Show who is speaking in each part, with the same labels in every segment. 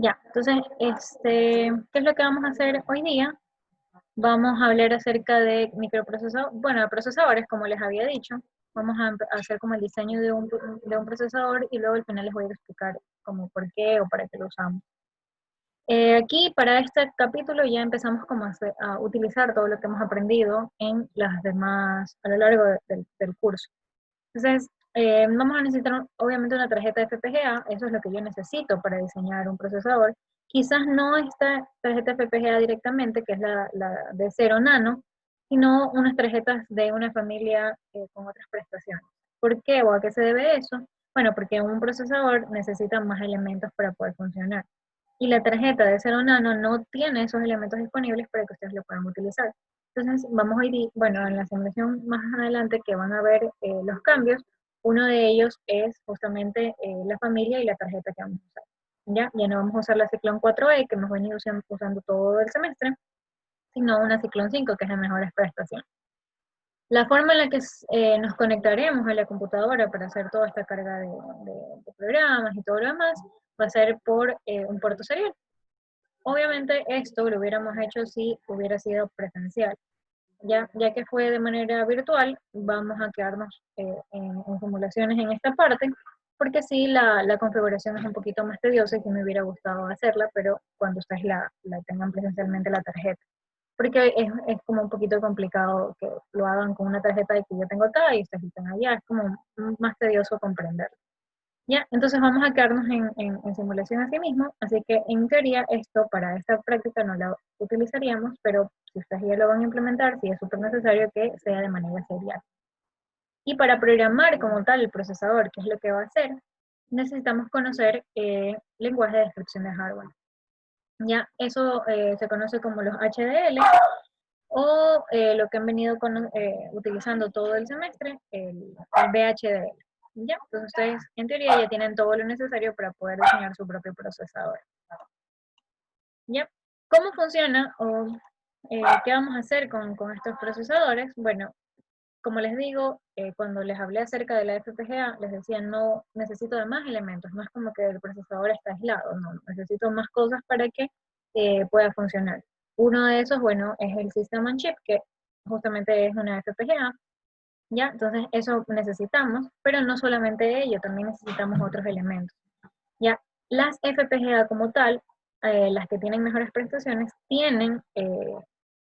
Speaker 1: Ya, entonces, ¿qué es lo que vamos a hacer hoy día? Vamos a hablar acerca de microprocesadores, bueno, de procesadores, como les había dicho. Vamos a hacer como el diseño de un procesador y luego al final les voy a explicar como por qué o para qué lo usamos. Aquí para este capítulo ya empezamos como a utilizar todo lo que hemos aprendido en las demás, a lo largo del curso. Entonces, vamos a necesitar obviamente una tarjeta FPGA, eso es lo que yo necesito para diseñar un procesador. Quizás no esta tarjeta FPGA directamente, que es la de 0 nano, sino unas tarjetas de una familia con otras prestaciones. ¿Por qué o a qué se debe eso? Bueno, porque un procesador necesita más elementos para poder funcionar. Y la tarjeta de 0 nano no tiene esos elementos disponibles para que ustedes lo puedan utilizar. Entonces, vamos a ir, bueno, en la simulación más adelante que van a ver los cambios, uno de ellos es justamente la familia y la tarjeta que vamos a usar. Ya no vamos a usar la Ciclón 4E que hemos venido usando todo el semestre, sino una Ciclón 5 que es de mejores prestaciones. La forma en la que nos conectaremos a la computadora para hacer toda esta carga de programas y todo lo demás va a ser por un puerto serial. Obviamente esto lo hubiéramos hecho si hubiera sido presencial. Ya que fue de manera virtual, vamos a quedarnos en simulaciones en esta parte, porque sí, la configuración es un poquito más tediosa y que me hubiera gustado hacerla, pero cuando ustedes la tengan presencialmente la tarjeta. Porque es como un poquito complicado que lo hagan con una tarjeta que yo tengo acá y ustedes están allá, es como más tedioso comprender. Ya, entonces vamos a quedarnos en simulación así mismo, así que en teoría esto para esta práctica no la utilizaríamos, pero si ustedes ya lo van a implementar, sí es súper necesario que sea de manera serial. Y para programar como tal el procesador, que es lo que va a hacer, necesitamos conocer lenguaje de descripción de hardware. Ya, eso se conoce como los HDL o lo que han venido utilizando todo el semestre, el VHDL. Ya, pues ustedes en teoría ya tienen todo lo necesario para poder diseñar su propio procesador. ¿Ya? ¿Cómo funciona o qué vamos a hacer con estos procesadores? Bueno, como les digo, cuando les hablé acerca de la FPGA, les decía, no necesito de más elementos, no es como que el procesador está aislado, no, necesito más cosas para que pueda funcionar. Uno de esos, bueno, es el System on Chip, que justamente es una FPGA, ¿ya? Entonces eso necesitamos, pero no solamente ello, también necesitamos otros elementos, ¿ya? Las FPGA como tal, las que tienen mejores prestaciones, tienen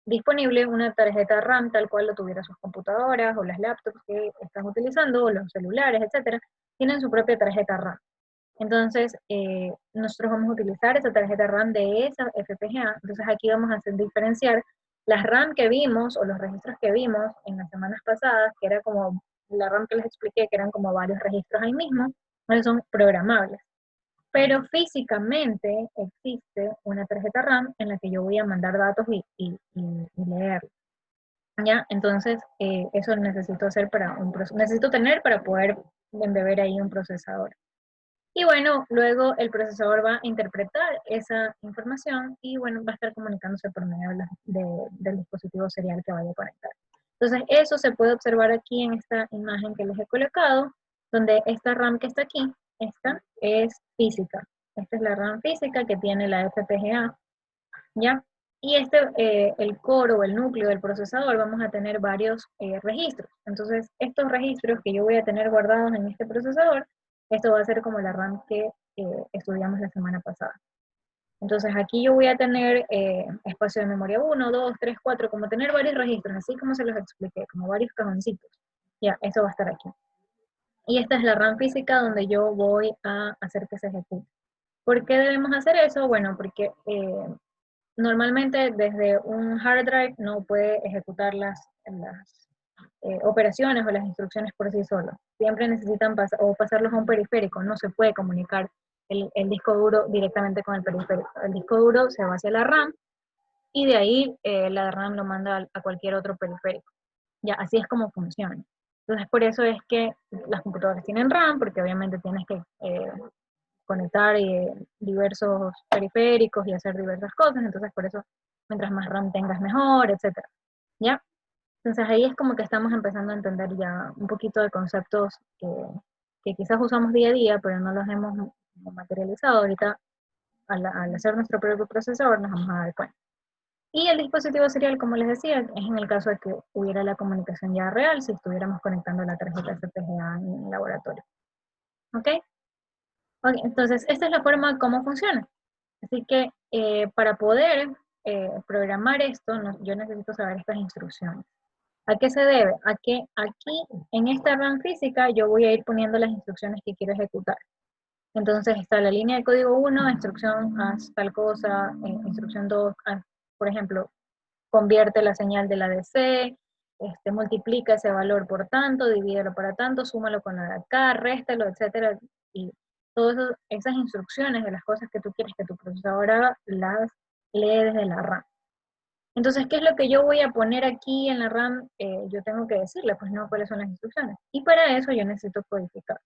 Speaker 1: disponible una tarjeta RAM tal cual lo tuviera sus computadoras o las laptops que están utilizando o los celulares, etcétera, tienen su propia tarjeta RAM. Entonces, nosotros vamos a utilizar esa tarjeta RAM de esa FPGA. Entonces, aquí vamos a hacer diferenciar las RAM que vimos o los registros que vimos en las semanas pasadas, que era como la RAM que les expliqué, que eran como varios registros ahí mismo, esos son programables. Pero físicamente existe una tarjeta RAM en la que yo voy a mandar datos y leer. ¿Ya? Entonces, eso necesito hacer necesito tener para poder embeber ahí un procesador. Y bueno, luego el procesador va a interpretar esa información y bueno, va a estar comunicándose por medio del dispositivo serial que vaya a conectar. Entonces, eso se puede observar aquí en esta imagen que les he colocado, donde esta RAM que está aquí, esta es física. Esta es la RAM física que tiene la FPGA, ¿ya? Y el core o el núcleo del procesador, vamos a tener varios registros. Entonces, estos registros que yo voy a tener guardados en este procesador, esto va a ser como la RAM que estudiamos la semana pasada. Entonces, aquí yo voy a tener espacio de memoria 1, 2, 3, 4, como tener varios registros, así como se los expliqué, como varios cajoncitos. Ya, eso va a estar aquí. Y esta es la RAM física donde yo voy a hacer que se ejecute. ¿Por qué debemos hacer eso? Bueno, porque normalmente desde un hard drive no puede ejecutar las operaciones o las instrucciones por sí solo. Siempre necesitan pasarlos a un periférico, no se puede comunicar el disco duro directamente con el periférico. El disco duro se va hacia la RAM y de ahí la RAM lo manda a cualquier otro periférico. Ya, así es como funciona. Entonces, por eso es que las computadoras tienen RAM, porque obviamente tienes que conectar diversos periféricos y hacer diversas cosas, entonces por eso mientras más RAM tengas mejor, etcétera. ¿Ya? Entonces ahí es como que estamos empezando a entender ya un poquito de conceptos que quizás usamos día a día, pero no los hemos materializado. Ahorita al hacer nuestro propio procesador nos vamos a dar cuenta. Y el dispositivo serial, como les decía, es en el caso de que hubiera la comunicación ya real, si estuviéramos conectando la tarjeta FPGA en el laboratorio. ¿Ok? Ok, entonces, esta es la forma cómo funciona. Así que para poder programar esto, yo necesito saber estas instrucciones. ¿A qué se debe? A que aquí, en esta RAM física, yo voy a ir poniendo las instrucciones que quiero ejecutar. Entonces está la línea de código 1, instrucción haz tal cosa, instrucción 2, por ejemplo, convierte la señal de la DC, multiplica ese valor por tanto, divídelo para tanto, súmalo con la de acá, réstalo, etcétera. Y todas esas instrucciones de las cosas que tú quieres que tu procesador haga, las lee desde la RAM. Entonces, ¿qué es lo que yo voy a poner aquí en la RAM? Yo tengo que decirle, pues no, cuáles son las instrucciones. Y para eso yo necesito codificar.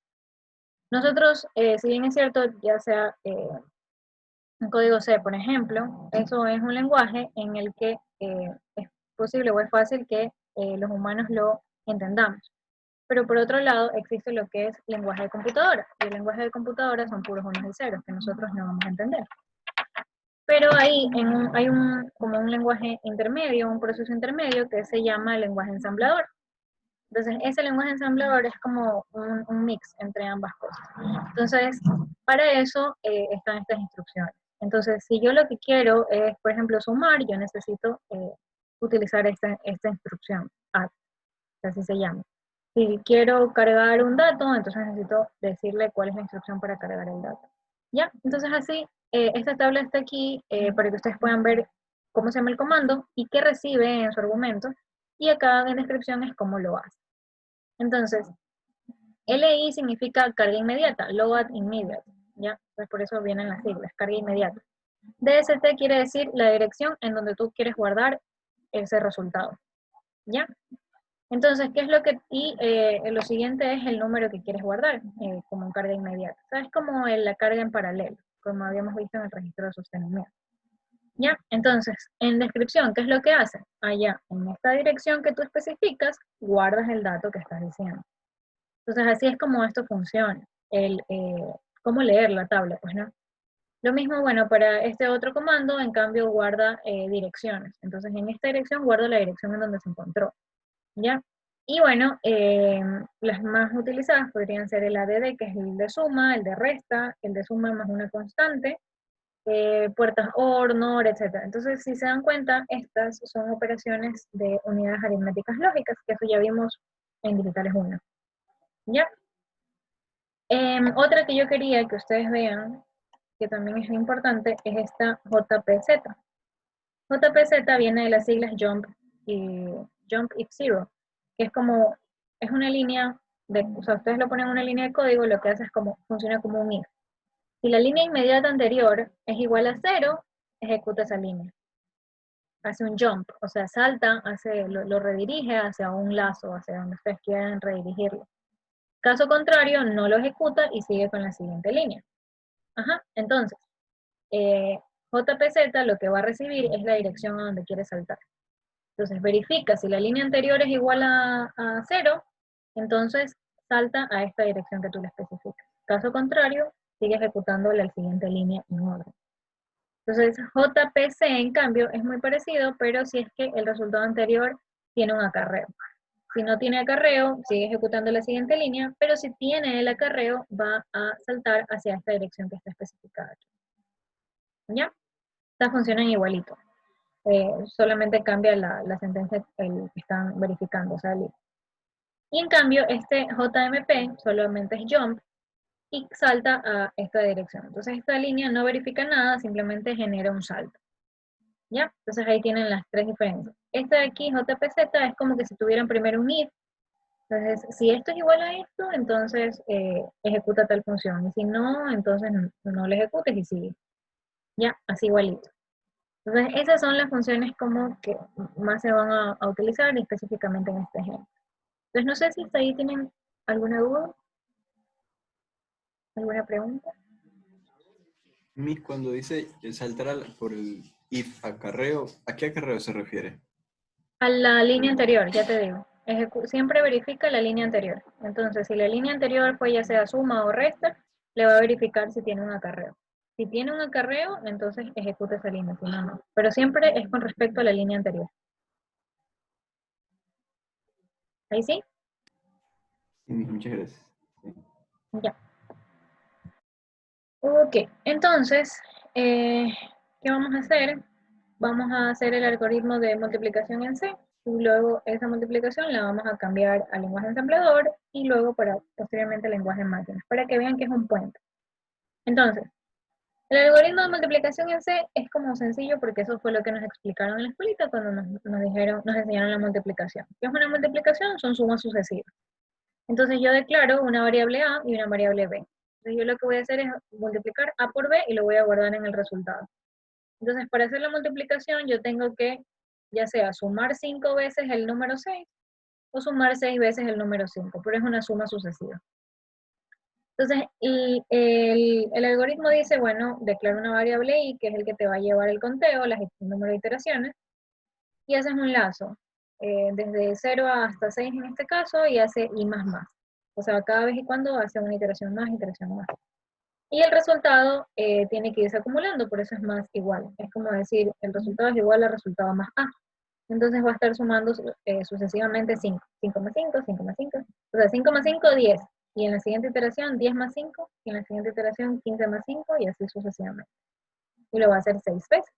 Speaker 1: Nosotros, si bien es cierto, ya sea un código C, por ejemplo, eso es un lenguaje en el que es posible o es fácil que los humanos lo entendamos. Pero por otro lado, existe lo que es lenguaje de computadora. Y el lenguaje de computadora son puros unos y ceros, que nosotros no vamos a entender. Pero ahí hay como un lenguaje intermedio, un proceso intermedio que se llama lenguaje ensamblador. Entonces, ese lenguaje ensamblador es como un mix entre ambas cosas. Entonces, para eso están estas instrucciones. Entonces, si yo lo que quiero es, por ejemplo, sumar, yo necesito utilizar esta instrucción, add, así se llama. Si quiero cargar un dato, entonces necesito decirle cuál es la instrucción para cargar el dato. ¿Ya? Entonces así, esta tabla está aquí para que ustedes puedan ver cómo se llama el comando y qué recibe en su argumento. Y acá en descripción es cómo lo hace. Entonces, LI significa carga inmediata, load immediate, ¿ya? Pues por eso vienen las siglas, carga inmediata. DST quiere decir la dirección en donde tú quieres guardar ese resultado, ¿ya? Entonces, ¿qué es lo que...? Y lo siguiente es el número que quieres guardar como en carga inmediata. O sea, es como la carga en paralelo, como habíamos visto en el registro de sostenimiento. ¿Ya? Entonces, en descripción, ¿qué es lo que hace? Allá, en esta dirección que tú especificas, guardas el dato que estás diciendo. Entonces, así es como esto funciona. Cómo leer la tabla, pues, ¿no? Lo mismo, bueno, para este otro comando, en cambio, guarda direcciones. Entonces, en esta dirección guardo la dirección en donde se encontró. ¿Ya? Y bueno, las más utilizadas podrían ser el ADD, que es el de suma, el de resta, el de suma más una constante, puertas OR, NOR, etc. Entonces, si se dan cuenta, estas son operaciones de unidades aritméticas lógicas, que eso ya vimos en Digitales 1. ¿Ya? Otra que yo quería que ustedes vean, que también es importante, es esta JPZ. JPZ viene de las siglas Jump If Zero, que es como, es una línea, o sea, ustedes lo ponen en una línea de código, lo que hace es como, funciona como un if. Si la línea inmediata anterior es igual a 0, ejecuta esa línea. Hace un jump, o sea, salta, lo redirige hacia un lazo, hacia donde ustedes quieran redirigirlo. Caso contrario, no lo ejecuta y sigue con la siguiente línea. Ajá, entonces, JPZ lo que va a recibir es la dirección a donde quiere saltar. Entonces verifica si la línea anterior es igual a 0, entonces salta a esta dirección que tú le especificas. Caso contrario, sigue ejecutando la siguiente línea en orden. Entonces JPC en cambio es muy parecido, pero si es que el resultado anterior tiene un acarreo. Si no tiene acarreo, sigue ejecutando la siguiente línea, pero si tiene el acarreo, va a saltar hacia esta dirección que está especificada aquí. ¿Ya? Estas funcionan igualito. Solamente cambia la sentencia que están verificando, o sea, y en cambio, este JMP solamente es jump y salta a esta dirección. Entonces, esta línea no verifica nada, simplemente genera un salto. ¿Ya? Entonces, ahí tienen las tres diferencias. Esta de aquí, JPZ, es como que si tuvieran primero un if. Entonces, si esto es igual a esto, entonces ejecuta tal función. Y si no, entonces no lo ejecutes y sigue. Ya, así igualito. Entonces, esas son las funciones como que más se van a utilizar específicamente en este ejemplo. Entonces, no sé si hasta ahí tienen alguna duda, alguna pregunta.
Speaker 2: Miss, cuando dice saltar por el if acarreo, ¿a qué acarreo se refiere?
Speaker 1: A la línea anterior, ya te digo. Siempre verifica la línea anterior. Entonces, si la línea anterior fue ya sea suma o resta, le va a verificar si tiene un acarreo. Si tiene un acarreo, entonces ejecuta esa línea, si no, no. Pero siempre es con respecto a la línea anterior. ¿Ahí sí?
Speaker 2: Sí, muchas gracias. Sí.
Speaker 1: Ya. Ok, entonces, ¿qué vamos a hacer? Vamos a hacer el algoritmo de multiplicación en C, y luego esa multiplicación la vamos a cambiar al lenguaje ensamblador, y luego posteriormente al lenguaje en máquinas, para que vean que es un puente. Entonces, el algoritmo de multiplicación en C es como sencillo porque eso fue lo que nos explicaron en la escuelita cuando nos enseñaron la multiplicación. ¿Qué es una multiplicación? Son sumas sucesivas. Entonces yo declaro una variable A y una variable B. Entonces yo lo que voy a hacer es multiplicar A por B y lo voy a guardar en el resultado. Entonces para hacer la multiplicación yo tengo que ya sea sumar 5 veces el número 6 o sumar 6 veces el número 5, pero es una suma sucesiva. Entonces, el algoritmo dice, bueno, declara una variable i, que es el que te va a llevar el conteo, el número de iteraciones, y haces un lazo, desde 0 hasta 6 en este caso, y hace i más más. O sea, cada vez y cuando hace una iteración más, iteración más. Y el resultado tiene que irse acumulando, por eso es más igual. Es como decir, el resultado es igual al resultado más a. Entonces va a estar sumando sucesivamente 5. 5 más 5, 5 más 5. O sea, 5 más 5, 10. Y en la siguiente iteración, 10 más 5. Y en la siguiente iteración, 15 más 5. Y así sucesivamente. Y lo va a hacer 6 veces.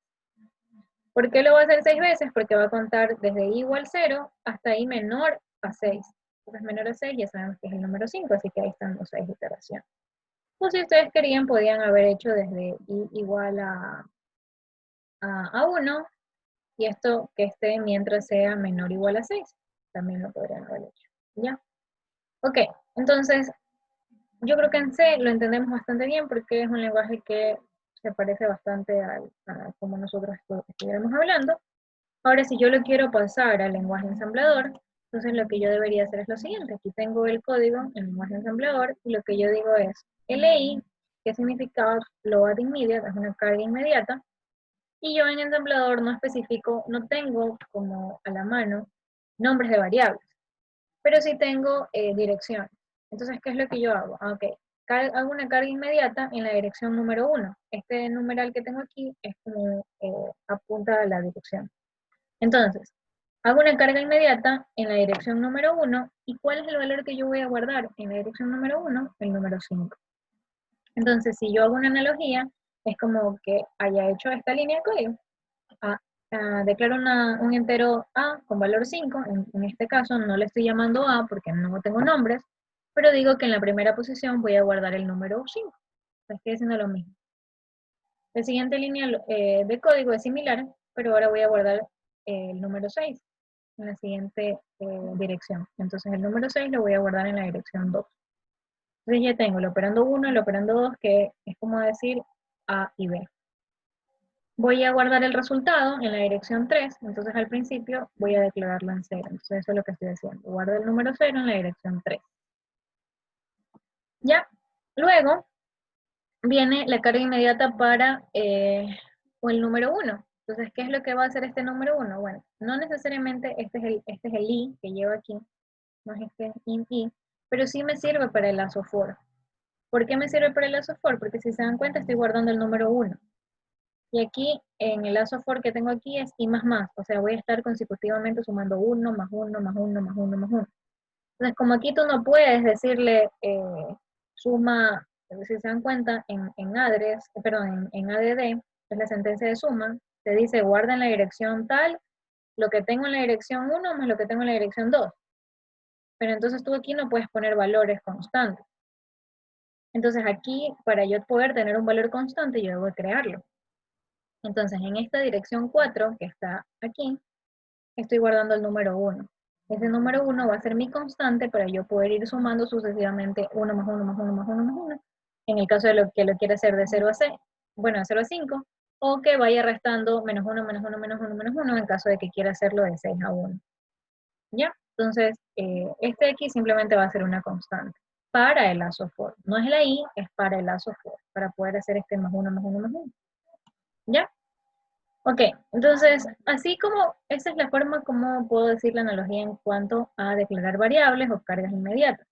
Speaker 1: ¿Por qué lo va a hacer 6 veces? Porque va a contar desde i igual 0 hasta i menor a 6. Entonces menor a 6 ya sabemos que es el número 5. Así que ahí están los 6 iteraciones. O si ustedes querían, podían haber hecho desde i igual a 1. Y esto que esté mientras sea menor o igual a 6. También lo podrían haber hecho. ¿Ya? Ok, entonces yo creo que en C lo entendemos bastante bien porque es un lenguaje que se parece bastante a como nosotros estuviéramos hablando. Ahora, si yo lo quiero pasar al lenguaje ensamblador, entonces lo que yo debería hacer es lo siguiente. Aquí tengo el código en lenguaje ensamblador y lo que yo digo es LI, que significa Load Immediate, es una carga inmediata. Y yo en ensamblador no especifico, no tengo como a la mano nombres de variables, pero sí tengo dirección. Entonces, ¿qué es lo que yo hago? Ok, hago una carga inmediata en la dirección número 1. Este numeral que tengo aquí es como apunta a la dirección. Entonces, hago una carga inmediata en la dirección número 1. ¿Y cuál es el valor que yo voy a guardar en la dirección número 1? El número 5. Entonces, si yo hago una analogía, es como que haya hecho esta línea de código. Declaro un entero A con valor 5, en este caso no le estoy llamando A porque no tengo nombres, pero digo que en la primera posición voy a guardar el número 5. Estoy haciendo lo mismo. La siguiente línea de código es similar, pero ahora voy a guardar el número 6 en la siguiente dirección. Entonces el número 6 lo voy a guardar en la dirección 2. Entonces ya tengo el operando 1, el operando 2, que es como decir A y B. Voy a guardar el resultado en la dirección 3, entonces al principio voy a declararlo en 0. Entonces eso es lo que estoy haciendo. Guardo el número 0 en la dirección 3. Ya, luego viene la carga inmediata para el número 1. Entonces, ¿qué es lo que va a hacer este número 1? Bueno, no necesariamente este es el i que llevo aquí, no es este int i, pero sí me sirve para el lazo for. ¿Por qué me sirve para el lazo for? Porque si se dan cuenta estoy guardando el número 1. Y aquí, en el lazo for que tengo aquí es i más más, o sea, voy a estar consecutivamente sumando 1, más 1, más 1, más 1, más 1. Entonces, como aquí tú no puedes decirle suma, si se dan cuenta, en address, perdón, en ADD, es la sentencia de suma, te dice guarda en la dirección tal, lo que tengo en la dirección 1 más lo que tengo en la dirección 2. Pero entonces tú aquí no puedes poner valores constantes. Entonces aquí, para yo poder tener un valor constante, yo debo crearlo. Entonces, en esta dirección 4, que está aquí, estoy guardando el número 1. Ese número 1 va a ser mi constante para yo poder ir sumando sucesivamente 1 más 1 más 1 más 1 más 1. En el caso de lo que lo quiera hacer de 0 a 6, bueno, de 0 a 5, o que vaya restando menos 1, menos 1, menos 1, menos 1, en caso de que quiera hacerlo de 6 a 1. ¿Ya? Entonces, este aquí simplemente va a ser una constante para el lazo for. No es la i, es para el lazo for, para poder hacer este más 1, más 1, más 1. ¿Ya? Ok, entonces, así como, esa es la forma como puedo decir la analogía en cuanto a declarar variables o cargas inmediatas.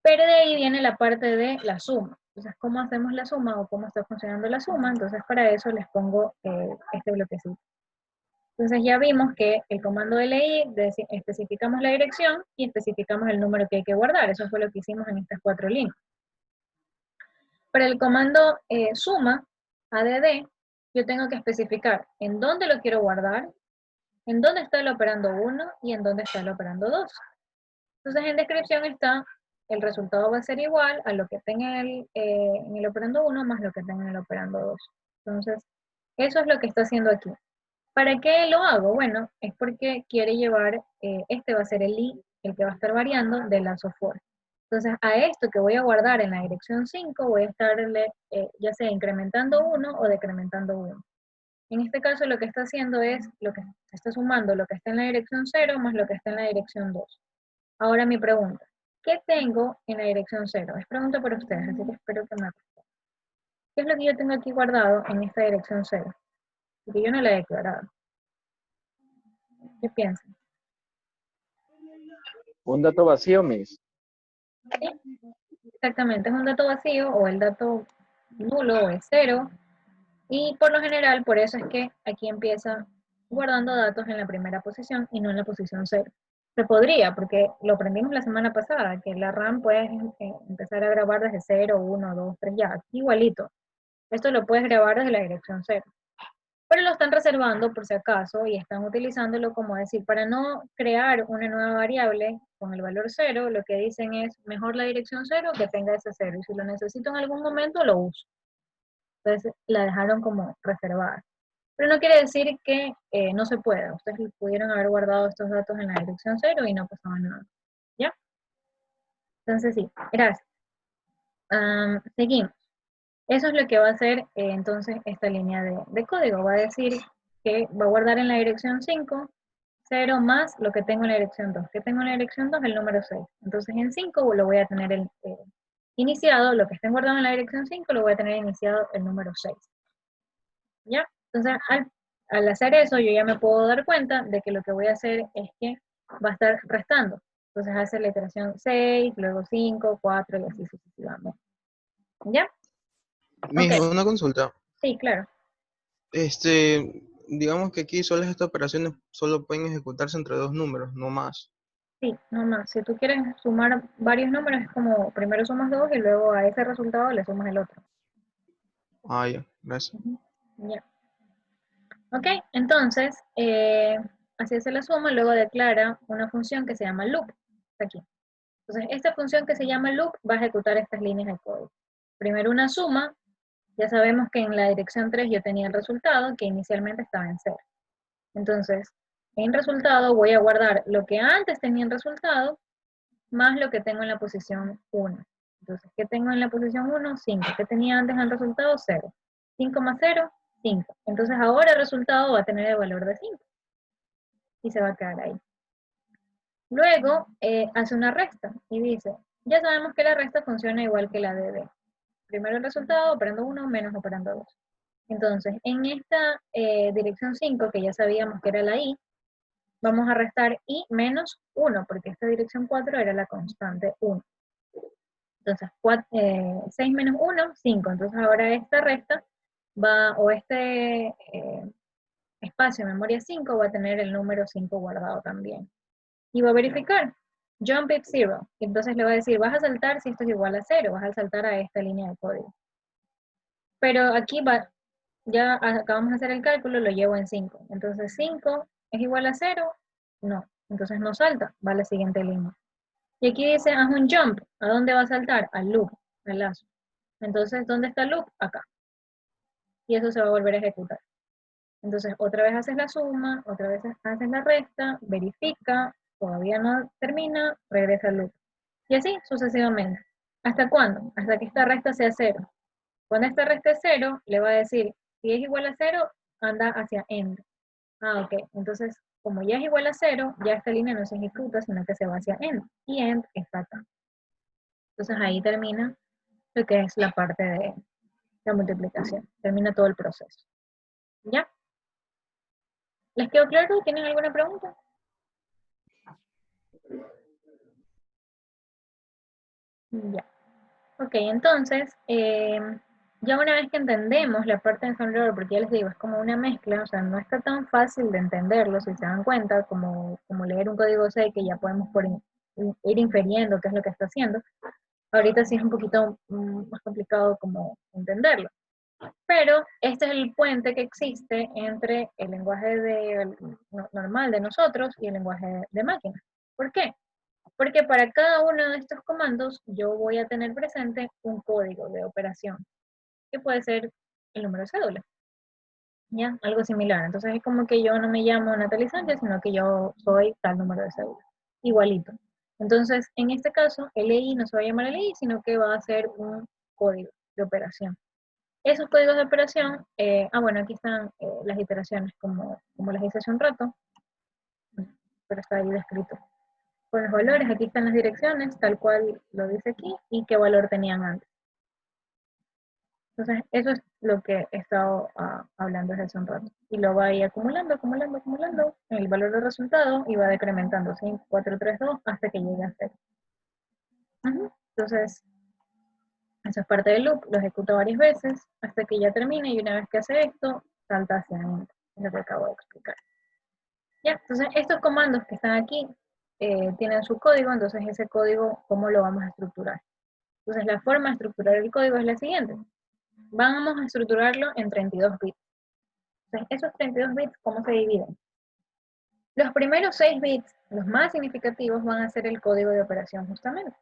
Speaker 1: Pero de ahí viene la parte de la suma. Entonces, ¿cómo hacemos la suma o cómo está funcionando la suma? Entonces, para eso les pongo este bloquecito. Entonces, ya vimos que el comando LI especificamos la dirección y especificamos el número que hay que guardar. Eso fue lo que hicimos en estas 4 líneas. Para el comando suma, add, yo tengo que especificar en dónde lo quiero guardar, en dónde está el operando 1 y en dónde está el operando 2. Entonces, en descripción está, el resultado va a ser igual a lo que tenga en el operando 1 más lo que tenga en el operando 2. Entonces, eso es lo que está haciendo aquí. ¿Para qué lo hago? Bueno, es porque quiere llevar, este va a ser el i, el que va a estar variando de la software. Entonces, a esto que voy a guardar en la dirección 5, voy a estarle, ya sea incrementando 1 o decrementando 1. En este caso, lo que está haciendo es, lo que se está sumando lo que está en la dirección 0 más lo que está en la dirección 2. Ahora mi pregunta, ¿qué tengo en la dirección 0? Es pregunta para ustedes, así que espero que me respondan. ¿Qué es lo que yo tengo aquí guardado en esta dirección 0? Porque yo no la he declarado. ¿Qué piensan?
Speaker 3: Un dato vacío, Miss.
Speaker 1: ¿Sí? Exactamente, es un dato vacío o el dato nulo o es 0. Y por lo general, por eso es que aquí empieza guardando datos en la primera posición y no en la posición 0. Se podría, porque lo aprendimos la semana pasada, que la RAM puedes empezar a grabar desde 0, 1, 2, 3, ya, igualito. Esto lo puedes grabar desde la dirección 0. Pero lo están reservando por si acaso y están utilizándolo como decir, para no crear una nueva variable con el valor 0, lo que dicen es, mejor la dirección 0 que tenga ese 0. Y si lo necesito en algún momento, lo uso. Entonces la dejaron como reservada. Pero no quiere decir que no se pueda. Ustedes pudieron haber guardado estos datos en la dirección 0 y no pasaba nada. ¿Ya? Entonces sí, gracias. Seguimos. Eso es lo que va a hacer entonces esta línea de código. Va a decir que va a guardar en la dirección 5, 0 más lo que tengo en la dirección 2. ¿Qué tengo en la dirección 2? El número 6. Entonces en 5 lo voy a tener iniciado, lo que esté guardado en la dirección 5 lo voy a tener iniciado el número 6. ¿Ya? Entonces al hacer eso yo ya me puedo dar cuenta de que lo que voy a hacer es que va a estar restando. Entonces hace la iteración 6, luego 5, 4 y así sucesivamente. ¿Ya?
Speaker 4: Miss,
Speaker 1: Ok,
Speaker 4: una consulta.
Speaker 1: sí, claro.
Speaker 4: Digamos que aquí solo estas operaciones solo pueden ejecutarse entre dos números, no más.
Speaker 1: Sí, no más. Si tú quieres sumar varios números, es como primero sumas 2 y luego a ese resultado le sumas el otro.
Speaker 4: Ah, ya, gracias.
Speaker 1: Ujú. Ya. Ok, entonces, así hace la suma, luego declara una función que se llama loop. Está aquí. Entonces, esta función que se llama loop va a ejecutar estas líneas de código. Primero una suma, ya sabemos que en la dirección 3 yo tenía el resultado, que inicialmente estaba en 0. Entonces, en resultado voy a guardar lo que antes tenía en resultado, más lo que tengo en la posición 1. Entonces, ¿qué tengo en la posición 1? 5. ¿Qué tenía antes en el resultado? 0. 5 más 0, 5. Entonces, ahora el resultado va a tener el valor de 5. Y se va a quedar ahí. Luego, hace una resta y dice, ya sabemos que la resta funciona igual que la de D. Primero el resultado, operando 1 menos operando 2. Entonces, en esta dirección 5, que ya sabíamos que era la I, vamos a restar I menos 1, porque esta dirección 4 era la constante 1. Entonces, 6 menos 1, 5. Entonces, ahora esta resta va, o este espacio de memoria 5 va a tener el número 5 guardado también. Y va a verificar, jump it 0. Entonces le va a decir, vas a saltar si esto es igual a 0, vas a saltar a esta línea de código. Pero aquí va, ya acabamos de hacer el cálculo, lo llevo en 5. Entonces 5 es igual a 0, no. Entonces no salta, va a la siguiente línea. Y aquí dice, haz un jump. ¿A dónde va a saltar? Al loop, al lazo. Entonces, ¿dónde está el loop? Acá. Y eso se va a volver a ejecutar. Entonces, otra vez haces la suma, otra vez haces la resta, verifica, todavía no termina, regresa al loop. Y así sucesivamente. ¿Hasta cuándo? Hasta que esta resta sea 0. Cuando esta resta es 0, le va a decir, si es igual a 0, anda hacia end. Ah, ok. Entonces, como ya es igual a 0, ya esta línea no se ejecuta, sino que se va hacia end. Y end está acá. Entonces ahí termina lo que es la parte de la multiplicación. Termina todo el proceso. ¿Ya? ¿Les quedó claro? ¿Tienen alguna pregunta? Ya. Ok, entonces, ya una vez que entendemos la parte de ensamblador, porque ya les digo, es como una mezcla, o sea, no está tan fácil de entenderlo, si se dan cuenta, como leer un código C que ya podemos ir infiriendo qué es lo que está haciendo. Ahorita sí es un poquito más complicado como entenderlo. Pero este es el puente que existe entre el lenguaje normal de nosotros y el lenguaje de máquina. ¿Por qué? Porque para cada uno de estos comandos yo voy a tener presente un código de operación, que puede ser el número de cédula, ¿ya? Algo similar. Entonces es como que yo no me llamo Natalie Sánchez, sino que yo soy tal número de cédula. Igualito. Entonces, en este caso, el EI no se va a llamar el EI, sino que va a ser un código de operación. Esos códigos de operación, bueno, aquí están las iteraciones, como las hice hace un rato, pero está ahí descrito. Con los valores, aquí están las direcciones, tal cual lo dice aquí, y qué valor tenían antes. Entonces, eso es lo que he estado hablando desde hace un rato. Y lo va a ir acumulando, acumulando, acumulando, el valor de resultado, y va decrementando 5, 4, 3, 2, hasta que llegue a 0. Entonces, eso es parte del loop, lo ejecuta varias veces, hasta que ya termine, y una vez que hace esto, salta hacia adentro, es lo que acabo de explicar. Ya, entonces estos comandos que están aquí tienen su código, entonces ese código, ¿cómo lo vamos a estructurar? Entonces la forma de estructurar el código es la siguiente. Vamos a estructurarlo en 32 bits. Entonces esos 32 bits, ¿cómo se dividen? Los primeros 6 bits, los más significativos, van a ser el código de operación justamente.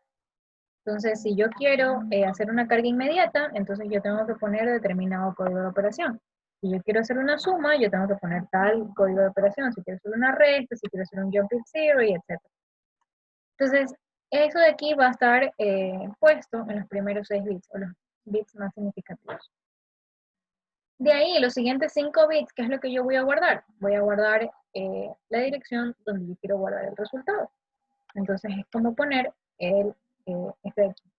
Speaker 1: Entonces, si yo quiero hacer una carga inmediata, entonces yo tengo que poner determinado código de operación. Si yo quiero hacer una suma, yo tengo que poner tal código de operación. Si quiero hacer una resta, si quiero hacer un jump it zero, y etc. Entonces, eso de aquí va a estar puesto en los primeros 6 bits, o los bits más significativos. De ahí, los siguientes 5 bits, ¿qué es lo que yo voy a guardar? Voy a guardar la dirección donde yo quiero guardar el resultado. Entonces, es como poner este de aquí.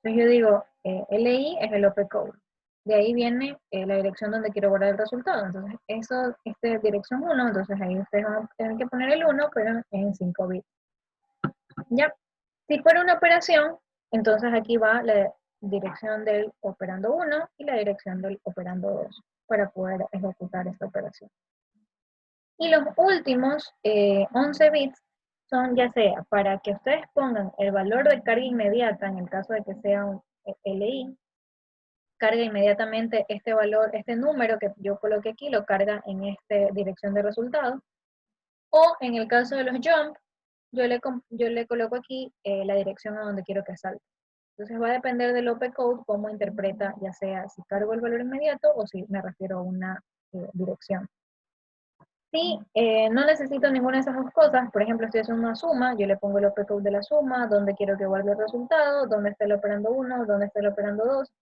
Speaker 1: Entonces yo digo, LI es el opcode. De ahí viene la dirección donde quiero guardar el resultado. Entonces, eso es dirección 1, entonces ahí ustedes van a tener que poner el 1, pero en 5 bits. Ya. Si fuera una operación, entonces aquí va la dirección del operando 1 y la dirección del operando 2 para poder ejecutar esta operación. Y los últimos 11 bits son ya sea para que ustedes pongan el valor de carga inmediata, en el caso de que sea un LI, carga inmediatamente este valor, este número que yo coloqué aquí, lo carga en esta dirección de resultado. O en el caso de los jump, yo le coloco aquí la dirección a donde quiero que salte. Entonces va a depender del opcode cómo interpreta, ya sea si cargo el valor inmediato o si me refiero a una dirección. Si no necesito ninguna de esas dos cosas, por ejemplo, estoy haciendo una suma, yo le pongo el opcode de la suma, dónde quiero que guarde el resultado, dónde está el operando 1, dónde está el operando 2.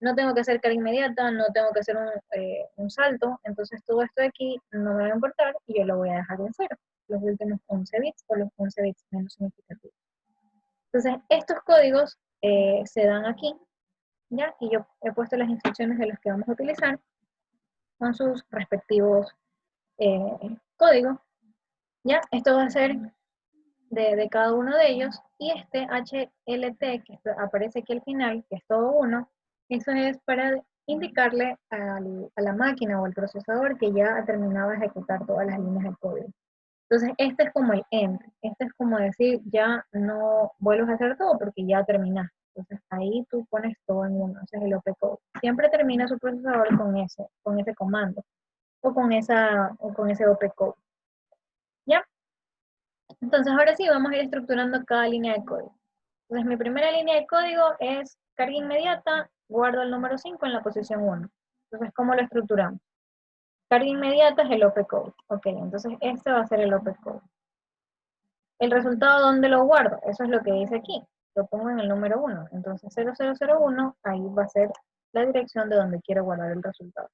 Speaker 1: No tengo que hacer carga inmediata, no tengo que hacer un salto, entonces todo esto de aquí no me va a importar y yo lo voy a dejar en 0, los últimos 11 bits o los 11 bits menos significativos. Entonces, estos códigos se dan aquí, ¿ya? Y yo he puesto las instrucciones de los que vamos a utilizar con sus respectivos códigos, ¿ya? Esto va a ser de cada uno de ellos, y este HLT que aparece aquí al final, que es todo uno, eso es para indicarle a la máquina o al procesador que ya ha terminado de ejecutar todas las líneas de código. Entonces, este es como el end, este es como decir, ya no vuelves a hacer todo porque ya terminaste. Entonces, ahí tú pones todo en uno, ese es el opcode. Siempre termina su procesador con ese comando, o con ese opcode. ¿Ya? Entonces, ahora sí, vamos a ir estructurando cada línea de código. Entonces, mi primera línea de código es carga inmediata, guardo el número 5 en la posición 1. Entonces, ¿cómo lo estructuramos? Carga inmediata es el opcode. Ok, entonces este va a ser el opcode. El resultado, ¿dónde lo guardo? Eso es lo que dice aquí. Lo pongo en el número 1. Entonces, 0001, ahí va a ser la dirección de donde quiero guardar el resultado.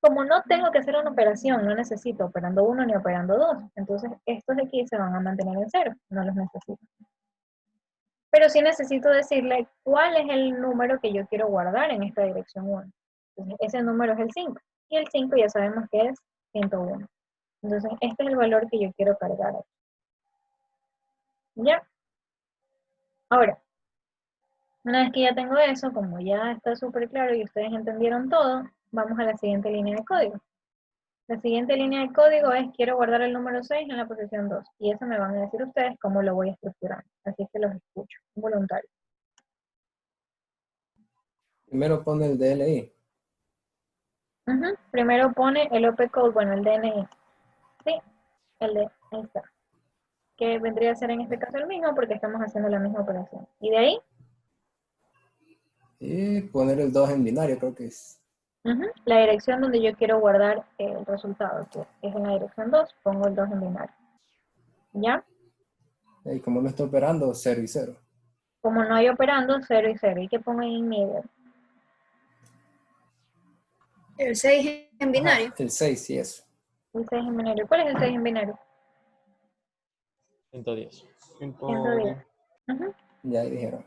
Speaker 1: Como no tengo que hacer una operación, no necesito operando 1 ni operando 2, entonces estos de aquí se van a mantener en 0, no los necesito. Pero sí necesito decirle cuál es el número que yo quiero guardar en esta dirección 1. Entonces, ese número es el 5. Y el 5 ya sabemos que es 101. Entonces, este es el valor que yo quiero cargar aquí. ¿Ya? Ahora, Una vez que ya tengo eso, como ya está súper claro y ustedes entendieron todo, vamos a la siguiente línea de código. La siguiente línea de código es quiero guardar el número 6 en la posición 2. Y eso me van a decir ustedes cómo lo voy a estructurar. Así que los escucho. Voluntario.
Speaker 5: Primero pone el DNI.
Speaker 1: Primero pone el OP-code, bueno, el DNI. Sí, ahí está. Que vendría a ser en este caso el mismo porque estamos haciendo la misma operación. Y de ahí,
Speaker 5: Y poner el 2 en binario, creo que es.
Speaker 1: la dirección donde yo quiero guardar el resultado, que es en la dirección 2, pongo el 2 en binario. ¿Ya?
Speaker 5: Y como no está operando, 0 y 0.
Speaker 1: Como no hay operando, 0 y 0. ¿Y qué pongo ahí en medio?
Speaker 6: El 6 en binario.
Speaker 5: Ajá, el 6 y eso.
Speaker 1: El 6 en binario. ¿Cuál es el 6 en binario?
Speaker 7: 110.
Speaker 1: 110.
Speaker 5: Ya ahí dijeron.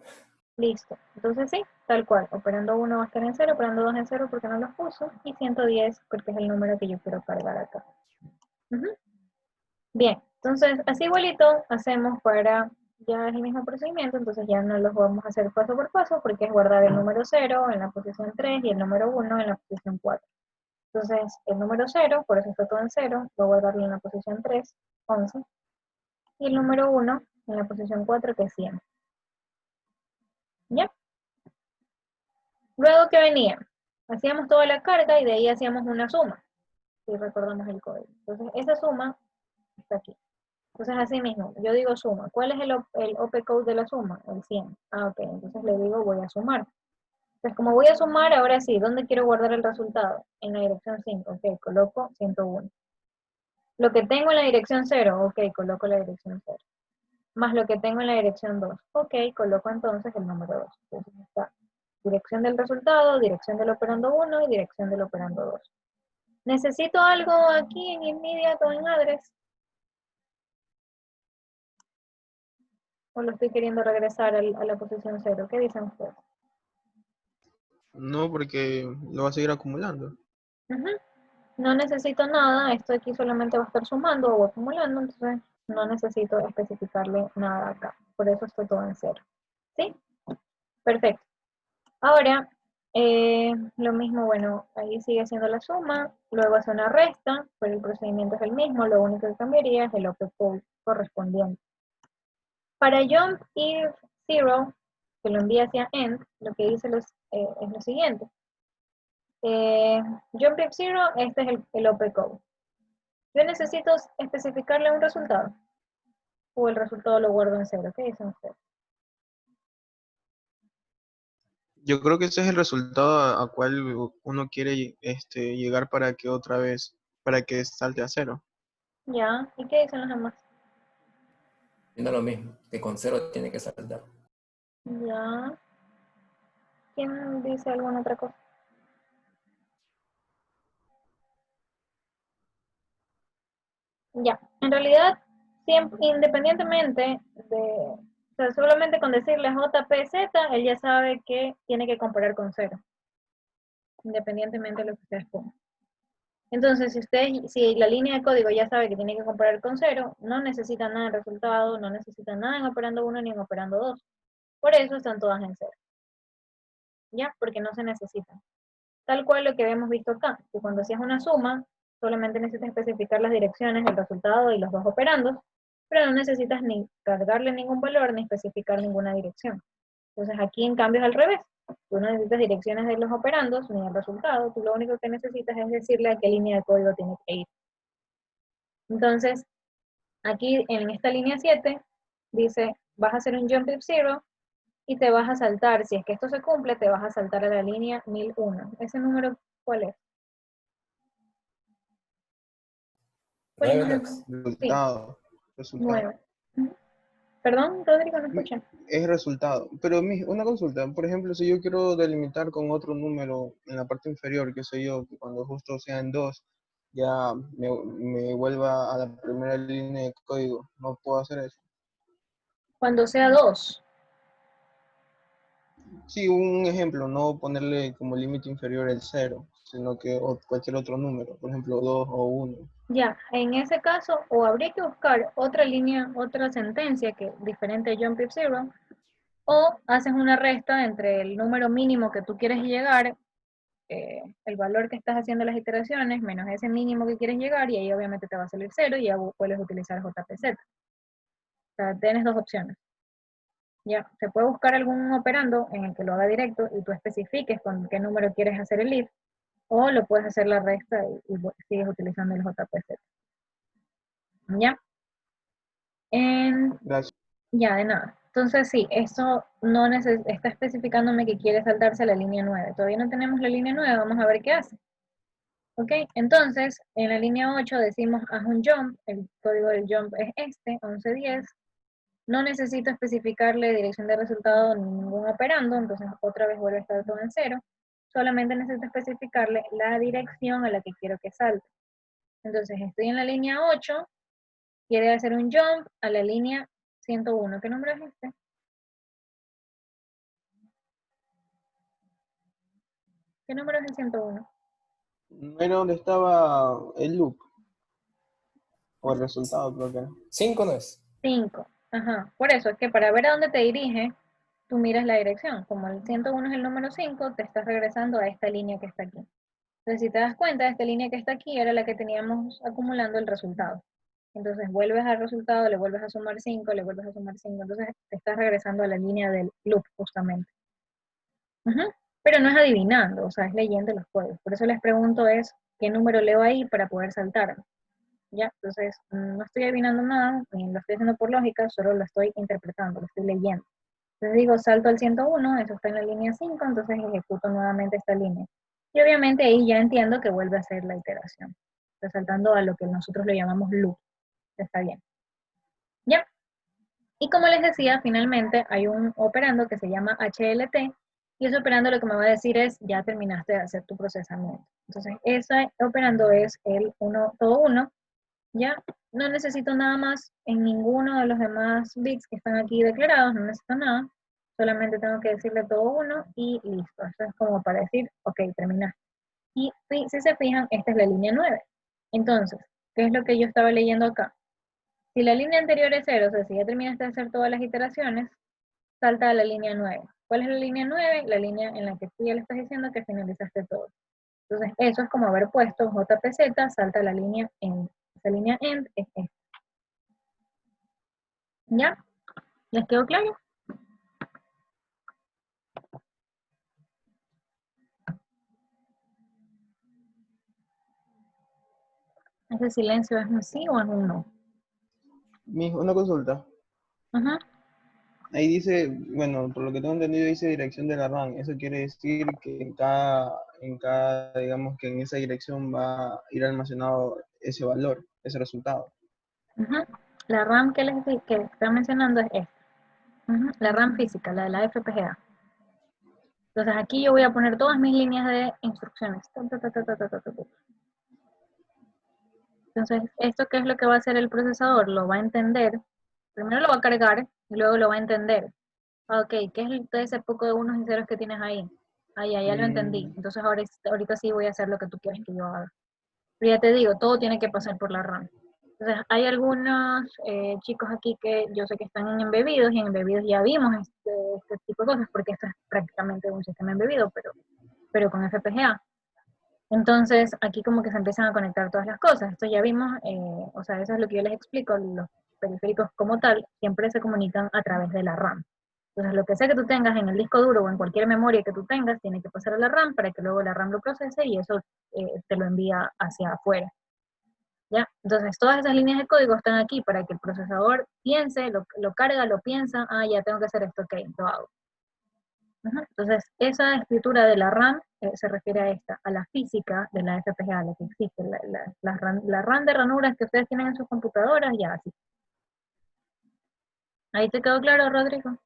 Speaker 1: Listo. Entonces sí, tal cual. Operando 1 va a estar en 0, operando 2 en 0 porque no los puso, y 110 porque es el número que yo quiero cargar acá. Bien, entonces así igualito hacemos para, ya es el mismo procedimiento, entonces ya no los vamos a hacer paso por paso porque es guardar el número 0 en la posición 3 y el número 1 en la posición 4. Entonces el número 0, por eso está todo en 0, voy a guardarlo en la posición 3, 11, y el número 1 en la posición 4, que es 100. ¿Ya? Luego, ¿qué venía? Hacíamos toda la carga y de ahí hacíamos una suma, si recordamos el código. Entonces, esa suma está aquí. Entonces, así mismo, yo digo suma. ¿Cuál es el OP-code de la suma? El 100. Ah, ok. Entonces le digo voy a sumar. Entonces, como voy a sumar, ahora sí, ¿dónde quiero guardar el resultado? En la dirección 5. Ok, coloco 101. Lo que tengo en la dirección 0, ok, coloco la dirección 0. Más lo que tengo en la dirección 2. Ok, coloco entonces el número 2. Entonces está dirección del resultado, dirección del operando 1 y dirección del operando 2. ¿Necesito algo aquí en immediate o en address? ¿O lo estoy queriendo regresar a la posición 0? ¿Qué dicen ustedes?
Speaker 4: No, porque lo va a seguir acumulando.
Speaker 1: No necesito nada, esto aquí solamente va a estar sumando o acumulando, entonces no necesito especificarle nada acá. Por eso está todo en 0. ¿Sí? Perfecto. Ahora, lo mismo, bueno, ahí sigue siendo la suma, luego hace una resta, pero el procedimiento es el mismo, lo único que cambiaría es el OP-code correspondiente. Para jump if 0, que lo envía hacia end, lo que dice es lo siguiente. Jump if 0, este es el OP-code. Yo necesito especificarle un resultado, o el resultado lo guardo en 0. ¿Qué dicen ustedes?
Speaker 4: Yo creo que ese es el resultado a cual uno quiere llegar para que otra vez, para que salte a 0.
Speaker 1: Ya, ¿y qué dicen los demás?
Speaker 5: Viendo lo mismo, que con 0 tiene que saltar.
Speaker 1: Ya. ¿Quién dice alguna otra cosa? Ya, en realidad, siempre, independientemente o sea, solamente con decirle JPZ, él ya sabe que tiene que comparar con 0, independientemente de lo que ustedes pongan. Entonces, si la línea de código ya sabe que tiene que comparar con 0, no necesita nada en resultado, no necesita nada en operando 1 ni en operando 2. Por eso están todas en 0. ¿Ya? Porque no se necesitan. Tal cual lo que habíamos visto acá, que cuando hacías una suma, solamente necesitas especificar las direcciones del resultado y los dos operandos, pero no necesitas ni cargarle ningún valor ni especificar ninguna dirección. Entonces aquí en cambio es al revés. Tú no necesitas direcciones de los operandos ni el resultado, tú lo único que necesitas es decirle a qué línea de código tiene que ir. Entonces, aquí en esta línea 7, dice, vas a hacer un jump if 0 y te vas a saltar, si es que esto se cumple, te vas a saltar a la línea 1001. ¿Ese número cuál es?
Speaker 5: 9,
Speaker 1: ¿Cuál es
Speaker 5: Lex.
Speaker 1: Sí,
Speaker 4: Resultado.
Speaker 1: 9. Perdón, Rodrigo, no escuché.
Speaker 4: Es resultado. Pero una consulta, por ejemplo, si yo quiero delimitar con otro número en la parte inferior, qué sé yo, que cuando justo sea en 2, ya me vuelva a la primera línea de código, no puedo hacer eso.
Speaker 1: Cuando sea 2.
Speaker 4: Sí, un ejemplo, no ponerle como límite inferior el 0, sino que cualquier otro número, por ejemplo 2 o 1.
Speaker 1: Ya, en ese caso, o habría que buscar otra línea, otra sentencia que diferente a jump if 0, o haces una resta entre el número mínimo que tú quieres llegar, el valor que estás haciendo las iteraciones, menos ese mínimo que quieres llegar, y ahí obviamente te va a salir 0 y ya puedes utilizar JPZ. O sea, tienes dos opciones. Ya, se puede buscar algún operando en el que lo haga directo y tú especifiques con qué número quieres hacer el if, o lo puedes hacer la resta y sigues utilizando el JPZ. ¿Ya?
Speaker 4: Gracias.
Speaker 1: Ya, de nada. Entonces sí, esto no está especificándome que quiere saltarse a la línea 9. Todavía no tenemos la línea 9, vamos a ver qué hace. Ok, entonces en la línea 8 decimos haz un jump, el código del jump es este, 1110. No necesito especificarle dirección de resultado ni ningún operando, entonces otra vez vuelve a estar todo en 0. Solamente necesito especificarle la dirección a la que quiero que salte. Entonces estoy en la línea 8, quiere hacer un jump a la línea 101. ¿Qué número es este? ¿Qué número es el 101?
Speaker 4: No era donde estaba el loop, o el resultado, creo que era.
Speaker 5: 5 no es.
Speaker 1: 5. Ajá. Por eso es que para ver a dónde te dirige, tú miras la dirección. Como el 101 es el número 5, te estás regresando a esta línea que está aquí. Entonces, si te das cuenta, esta línea que está aquí era la que teníamos acumulando el resultado. Entonces, vuelves al resultado, le vuelves a sumar 5, le vuelves a sumar 5. Entonces, te estás regresando a la línea del loop, justamente. Ujú. Pero no es adivinando, o sea, es leyendo los códigos. Por eso les pregunto es, ¿qué número leo ahí para poder saltar? ¿Ya? Entonces, no estoy adivinando nada, ni lo estoy haciendo por lógica, solo lo estoy interpretando, lo estoy leyendo. Entonces digo, salto al 101, eso está en la línea 5, entonces ejecuto nuevamente esta línea. Y obviamente ahí ya entiendo que vuelve a ser la iteración. Está saltando a lo que nosotros le llamamos loop. Está bien. ¿Ya? Y como les decía, finalmente hay un operando que se llama HLT, y ese operando lo que me va a decir es, ya terminaste de hacer tu procesamiento. Entonces, ese operando es el 1, todo 1, ¿ya? No necesito nada más en ninguno de los demás bits que están aquí declarados, no necesito nada. Solamente tengo que decirle todo 1 y listo. Eso es como para decir, ok, terminaste. Y si se fijan, esta es la línea 9. Entonces, ¿qué es lo que yo estaba leyendo acá? Si la línea anterior es 0, o sea, si ya terminaste de hacer todas las iteraciones, salta a la línea 9. ¿Cuál es la línea 9? La línea en la que tú ya le estás diciendo que finalizaste todo. Entonces, eso es como haber puesto JPZ, salta a la línea end. Esa línea end es esta. ¿Ya? ¿Les quedó claro? ¿Ese silencio es un sí o es un no?
Speaker 4: Una consulta.
Speaker 1: Ajá.
Speaker 4: Ahí dice, bueno, por lo que tengo entendido dice dirección de la RAM. Eso quiere decir que digamos que en esa dirección va a ir almacenado ese valor, ese resultado.
Speaker 1: Ajá. La RAM que está mencionando es esta. Ajá. La RAM física, la de la FPGA. Entonces aquí yo voy a poner todas mis líneas de instrucciones. Entonces, ¿esto qué es lo que va a hacer el procesador? Lo va a entender. Primero lo va a cargar y luego lo va a entender. Ok, ¿qué es todo ese poco de unos y ceros que tienes ahí? Ah, ya lo entendí. Entonces ahorita sí voy a hacer lo que tú quieres que yo haga. Pero ya te digo, todo tiene que pasar por la RAM. Entonces, hay algunos chicos aquí que yo sé que están en embebidos, y en embebidos ya vimos este tipo de cosas, porque esto es prácticamente un sistema embebido, pero con FPGA. Entonces, aquí como que se empiezan a conectar todas las cosas. Esto ya vimos, o sea, eso es lo que yo les explico, los periféricos como tal, siempre se comunican a través de la RAM. Entonces, lo que sea que tú tengas en el disco duro o en cualquier memoria que tú tengas, tiene que pasar a la RAM para que luego la RAM lo procese y eso te lo envía hacia afuera. ¿Ya? Entonces, todas esas líneas de código están aquí para que el procesador piense, lo carga, lo piensa, ah, ya tengo que hacer esto, ok, lo hago. Entonces, esa escritura de la RAM se refiere a esta, a la física de la FPGA, la que existe, la RAM de ranuras que ustedes tienen en sus computadoras, ya así. ¿Ahí te quedó claro, Rodrigo?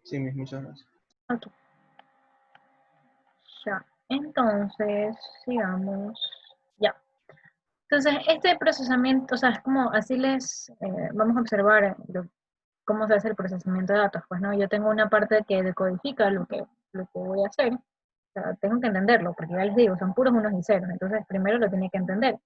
Speaker 4: Sí, muchas gracias.
Speaker 1: Ok. Ya. Entonces, sigamos. Ya. Entonces, este procesamiento, o sea, es como así vamos a observar cómo se hace el procesamiento de datos. Pues no, yo tengo una parte que decodifica lo que voy a hacer. O sea, tengo que entenderlo, porque ya les digo, son puros unos y ceros. Entonces, primero lo tiene que entender.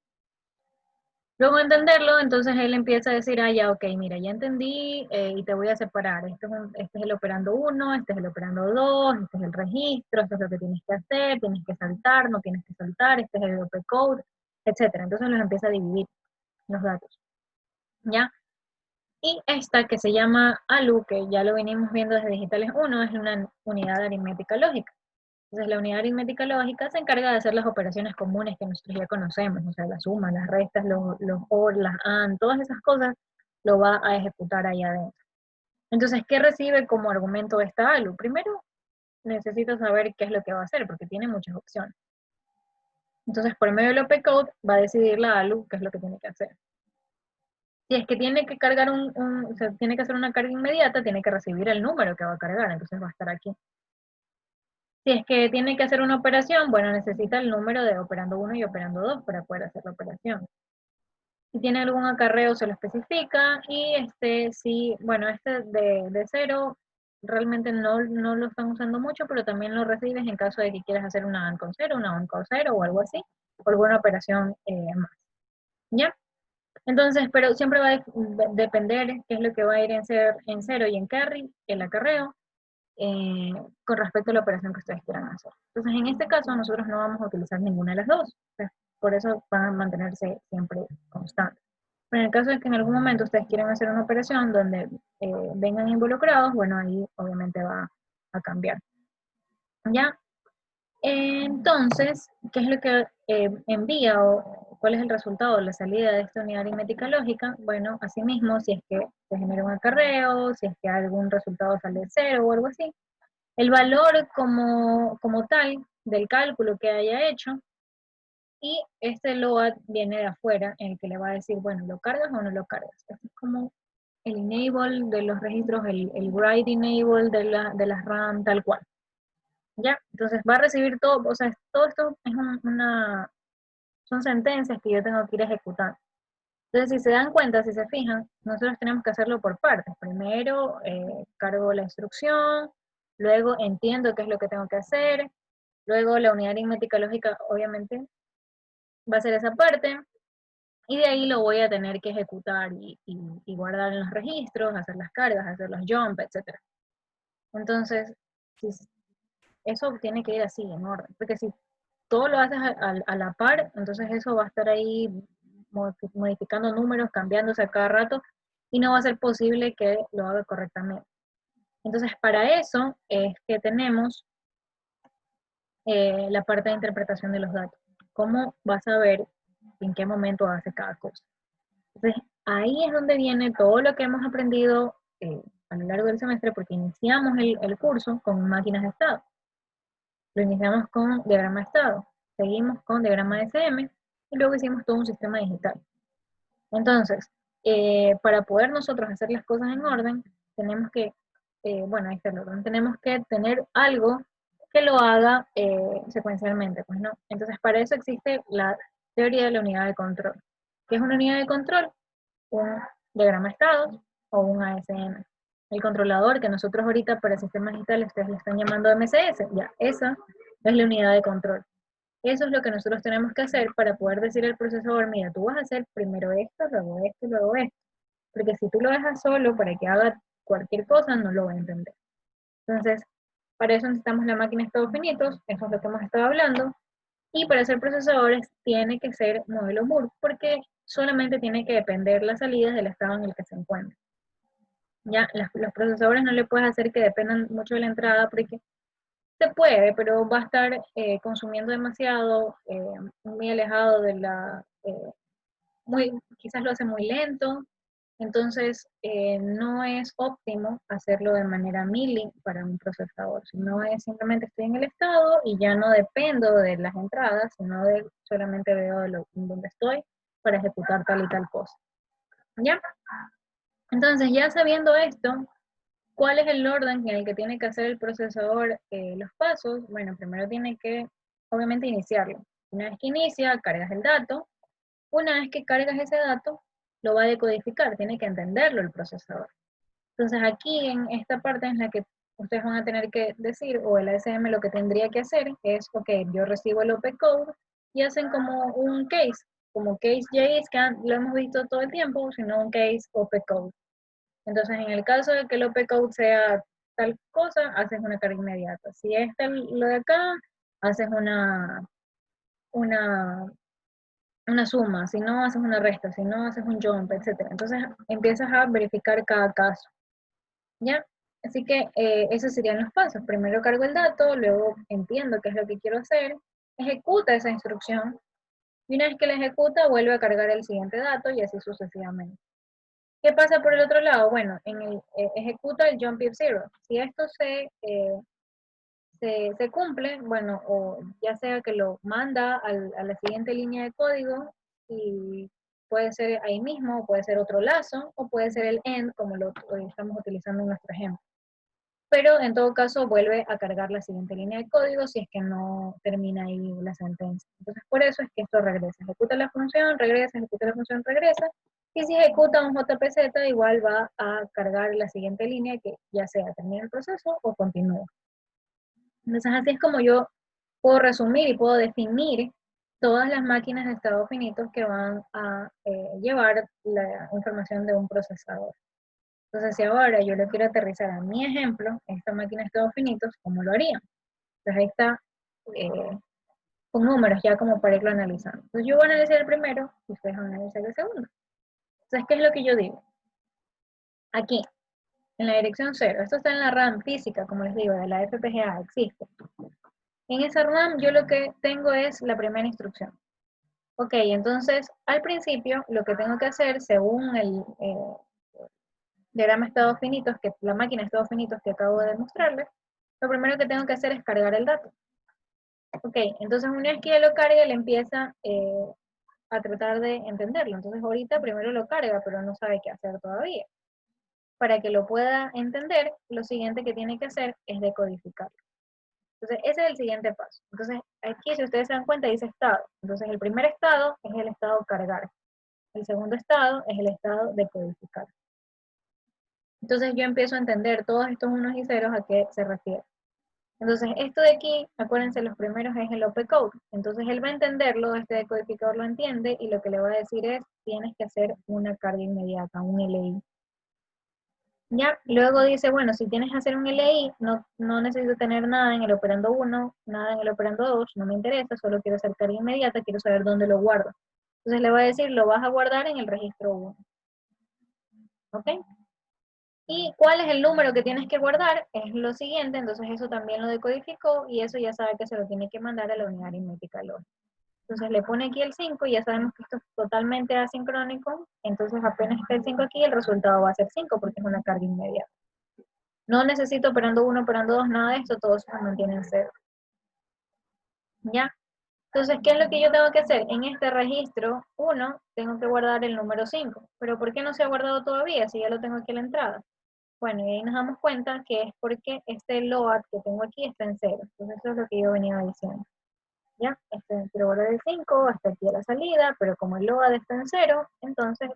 Speaker 1: Luego de entenderlo, entonces él empieza a decir, ah, ya, ok, mira, ya entendí y te voy a separar. Este es el operando 1, este es el operando 2, este es el registro, esto es lo que tienes que hacer, tienes que saltar, no tienes que saltar, este es el opcode, etcétera. Entonces los empieza a dividir los datos, ¿ya? Y esta que se llama ALU, que ya lo venimos viendo desde Digitales 1, es una unidad de aritmética lógica. Entonces la unidad aritmética lógica se encarga de hacer las operaciones comunes que nosotros ya conocemos, o sea, las sumas, las restas, los OR, las AND, todas esas cosas, lo va a ejecutar ahí adentro. Entonces, ¿qué recibe como argumento esta ALU? Primero, necesito saber qué es lo que va a hacer, porque tiene muchas opciones. Entonces, por medio del opcode, va a decidir la ALU qué es lo que tiene que hacer. Si es que tiene que cargar o sea, tiene que hacer una carga inmediata, tiene que recibir el número que va a cargar, entonces va a estar aquí. Si es que tiene que hacer una operación, bueno, necesita el número de operando 1 y operando 2 para poder hacer la operación. Si tiene algún acarreo, se lo especifica, y sí, bueno, de 0 realmente no lo están usando mucho, pero también lo recibes en caso de que quieras hacer una AND con 0, una ON con 0 o algo así, o alguna operación más. ¿Ya? Entonces, pero siempre va a depender qué es lo que va a ir en 0 y en carry, el acarreo, con respecto a la operación que ustedes quieran hacer. Entonces, en este caso, nosotros no vamos a utilizar ninguna de las dos. Pues, por eso van a mantenerse siempre constantes. Pero en el caso de que en algún momento ustedes quieran hacer una operación donde vengan involucrados, bueno, ahí obviamente va a cambiar. ¿Ya? Entonces, ¿qué es lo que envía o cuál es el resultado de la salida de esta unidad aritmética lógica? Bueno, asimismo, si es que se genera un acarreo, si es que algún resultado sale de 0 o algo así, el valor como tal del cálculo que haya hecho, y este load viene de afuera, en el que le va a decir, bueno, ¿lo cargas o no lo cargas? Esto es como el enable de los registros, el write enable de las RAM, tal cual. ¿Ya? Entonces va a recibir todo, o sea, todo esto es son sentencias que yo tengo que ir ejecutando. Entonces, si se dan cuenta, si se fijan, nosotros tenemos que hacerlo por partes. Primero cargo la instrucción, luego entiendo qué es lo que tengo que hacer, luego la unidad aritmética lógica, obviamente, va a ser esa parte, y de ahí lo voy a tener que ejecutar y guardar en los registros, hacer las cargas, hacer los jump, etc. Entonces, si, eso tiene que ir así, en orden, porque si todo lo haces a la par, entonces eso va a estar ahí modificando números, cambiándose a cada rato, y no va a ser posible que lo haga correctamente. Entonces, para eso es que tenemos la parte de interpretación de los datos. ¿Cómo vas a ver en qué momento hace cada cosa? Entonces, ahí es donde viene todo lo que hemos aprendido a lo largo del semestre, porque iniciamos el curso con máquinas de estado. Lo iniciamos con diagrama de estado, seguimos con diagrama de SM, y luego hicimos todo un sistema digital. Entonces, para poder nosotros hacer las cosas en orden, tenemos que, bueno, ahí está el orden, tenemos que tener algo que lo haga secuencialmente, pues no. Entonces, para eso existe la teoría de la unidad de control. ¿Qué es una unidad de control? Un diagrama de estados o un ASM. El controlador que nosotros ahorita para sistemas digitales ustedes le están llamando MCS, ya, esa es la unidad de control. Eso es lo que nosotros tenemos que hacer para poder decir al procesador, mira, tú vas a hacer primero esto, luego esto y luego esto. Porque si tú lo dejas solo para que haga cualquier cosa, no lo va a entender. Entonces, para eso necesitamos la máquina de estados finitos, eso es lo que hemos estado hablando. Y para ser procesadores tiene que ser modelo Moore, porque solamente tiene que depender las salidas del estado en el que se encuentra. Ya, los procesadores no le puedes hacer que dependan mucho de la entrada, porque se puede, pero va a estar consumiendo demasiado, muy alejado de quizás lo hace muy lento, entonces no es óptimo hacerlo de manera milli para un procesador, sino es simplemente estoy en el estado y ya no dependo de las entradas, sino solamente veo dónde estoy para ejecutar tal y tal cosa. ¿Ya? Entonces, ya sabiendo esto, ¿cuál es el orden en el que tiene que hacer el procesador los pasos? Bueno, primero tiene que, obviamente, iniciarlo. Una vez que inicia, cargas el dato. Una vez que cargas ese dato, lo va a decodificar, tiene que entenderlo el procesador. Entonces aquí en esta parte en la que ustedes van a tener que decir, o el ASM lo que tendría que hacer es, ok, yo recibo el opcode y hacen como un case. como case JS, que lo hemos visto todo el tiempo, sino un case OP-code. Entonces, en el caso de que el OP-code sea tal cosa, haces una carga inmediata. Si es lo de acá, haces una, una suma, si no, haces una resta, si no, haces un jump, etc. Entonces, empiezas a verificar cada caso, ¿ya? Así que esos serían los pasos. Primero cargo el dato, luego entiendo qué es lo que quiero hacer, ejecuta esa instrucción, y una vez que la ejecuta, vuelve a cargar el siguiente dato y así sucesivamente. ¿Qué pasa por el otro lado? Bueno, ejecuta el jump if zero. Si esto se cumple, bueno, o ya sea que lo manda a la siguiente línea de código y puede ser ahí mismo, o puede ser otro lazo, o puede ser el end, como lo estamos utilizando en nuestro ejemplo. Pero en todo caso vuelve a cargar la siguiente línea de código si es que no termina ahí la sentencia. Entonces por eso es que esto regresa. Ejecuta la función, regresa, ejecuta la función, regresa. Y si ejecuta un JPZ, igual va a cargar la siguiente línea que ya sea termina el proceso o continúa. Entonces así es como yo puedo resumir y puedo definir todas las máquinas de estado finitos que van a llevar la información de un procesador. Entonces, si ahora yo le quiero aterrizar a mi ejemplo, esta máquina de estados finitos, ¿cómo lo haría? Entonces ahí está con números ya como para irlo analizando. Entonces yo voy a analizar el primero y ustedes van a analizar el segundo. Entonces, ¿qué es lo que yo digo? Aquí, en la dirección 0, esto está en la RAM física, como les digo, de la FPGA, existe. En esa RAM yo lo que tengo es la primera instrucción. Ok, entonces al principio lo que tengo que hacer, según el diagrama de estados finitos, que la máquina de estados finitos que acabo de mostrarles, lo primero que tengo que hacer es cargar el dato. Ok, entonces una vez que ya lo cargue, le empieza a tratar de entenderlo. Entonces ahorita primero lo carga, pero no sabe qué hacer todavía. Para que lo pueda entender, lo siguiente que tiene que hacer es decodificarlo. Entonces ese es el siguiente paso. Entonces aquí, si ustedes se dan cuenta, dice estado. Entonces el primer estado es el estado cargar. El segundo estado es el estado decodificar. Entonces yo empiezo a entender todos estos unos y ceros a qué se refiere. Entonces esto de aquí, acuérdense, los primeros es el OP-code. Entonces él va a entenderlo, este decodificador lo entiende y lo que le va a decir es, tienes que hacer una carga inmediata, un LI. Ya, luego dice, bueno, si tienes que hacer un LI, no necesito tener nada en el operando 1, nada en el operando 2, no me interesa, solo quiero hacer carga inmediata, quiero saber dónde lo guardo. Entonces le va a decir, lo vas a guardar en el registro 1. ¿Ok? ¿Y cuál es el número que tienes que guardar? Es lo siguiente, entonces eso también lo decodificó y eso ya sabe que se lo tiene que mandar a la unidad aritmética lógica. Entonces le pone aquí el 5 y ya sabemos que esto es totalmente asincrónico, entonces apenas está el 5 aquí, el resultado va a ser 5 porque es una carga inmediata. No necesito operando 1, operando 2, nada de esto, todo se mantiene en 0. ¿Ya? Entonces, ¿qué es lo que yo tengo que hacer? En este registro 1 tengo que guardar el número 5. ¿Pero por qué no se ha guardado todavía si ya lo tengo aquí a la entrada? Bueno, y ahí nos damos cuenta que es porque este load que tengo aquí está en 0. Entonces eso es lo que yo venía diciendo. ¿Ya? Quiero guardar el 5 hasta aquí a la salida, pero como el load está en 0, entonces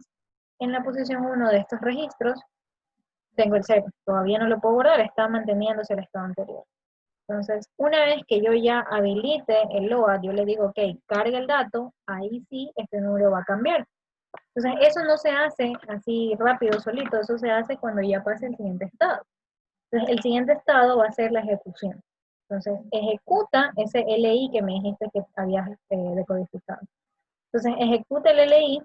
Speaker 1: en la posición 1 de estos registros tengo el 0. Todavía no lo puedo guardar, está manteniéndose el estado anterior. Entonces, una vez que yo ya habilite el load, yo le digo, ok, carga el dato, ahí sí este número va a cambiar. Entonces, eso no se hace así rápido, solito, eso se hace cuando ya pase el siguiente estado. Entonces, el siguiente estado va a ser la ejecución. Entonces, ejecuta ese LI que me dijiste que habías decodificado. Entonces, ejecuta el LI,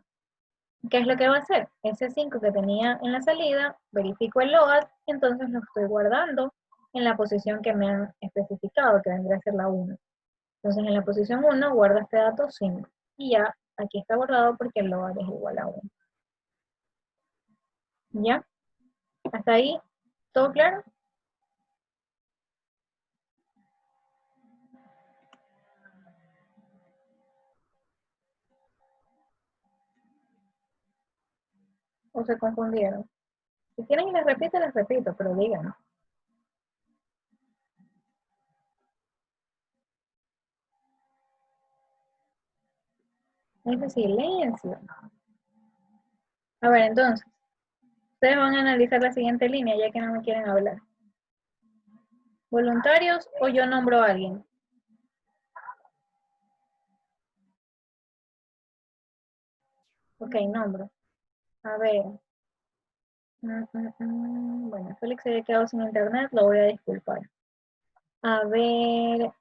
Speaker 1: ¿qué es lo que va a hacer? Ese 5 que tenía en la salida, verifico el load, entonces lo estoy guardando en la posición que me han especificado, que vendría a ser la 1. Entonces, en la posición 1 guardo este dato 5. Y ya aquí está guardado porque el load es igual a 1. ¿Ya? ¿Hasta ahí? ¿Todo claro? ¿O se confundieron? Si quieren y les repito, pero díganme. Ese silencio. A ver, entonces, ustedes van a analizar la siguiente línea, ya que no me quieren hablar. ¿Voluntarios o yo nombro a alguien? Ok, nombro. A ver. Bueno, Félix se había quedado sin internet, lo voy a disculpar. A ver.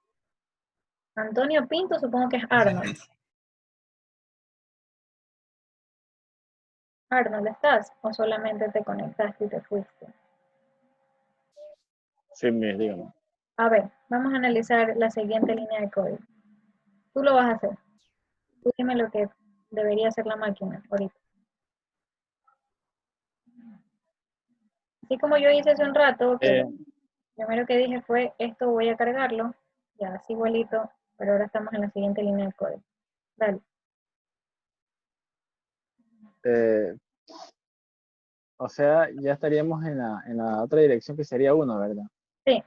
Speaker 1: Antonio Pinto, supongo que es Arnold. Arnold, ¿estás? ¿O solamente te conectaste y te fuiste?
Speaker 3: Sí, Miss, dígame.
Speaker 1: A ver, vamos a analizar la siguiente línea de código. Tú lo vas a hacer. Tú dime lo que debería hacer la máquina ahorita. Así como yo hice hace un rato, que
Speaker 3: Eh,
Speaker 1: lo primero que dije fue, esto voy a cargarlo, ya así igualito, pero ahora estamos en la siguiente línea de código. Dale.
Speaker 3: eh, o sea, ya estaríamos en la otra dirección que sería 1, ¿verdad?
Speaker 1: Sí,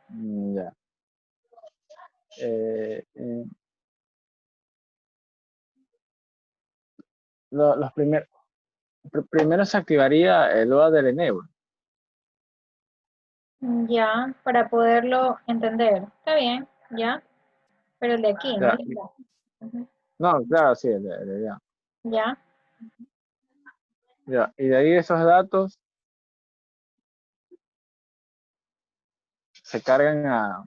Speaker 3: Ya. Eh, eh, los primero se activaría el OA del enable.
Speaker 1: ya, para poderlo entender. Está bien, ya, pero el de aquí, ¿no?
Speaker 3: Ya.
Speaker 1: Ujú.
Speaker 3: No, claro, sí, ya.
Speaker 1: Ya,
Speaker 3: Ya. Y de ahí esos datos se cargan
Speaker 1: ¿a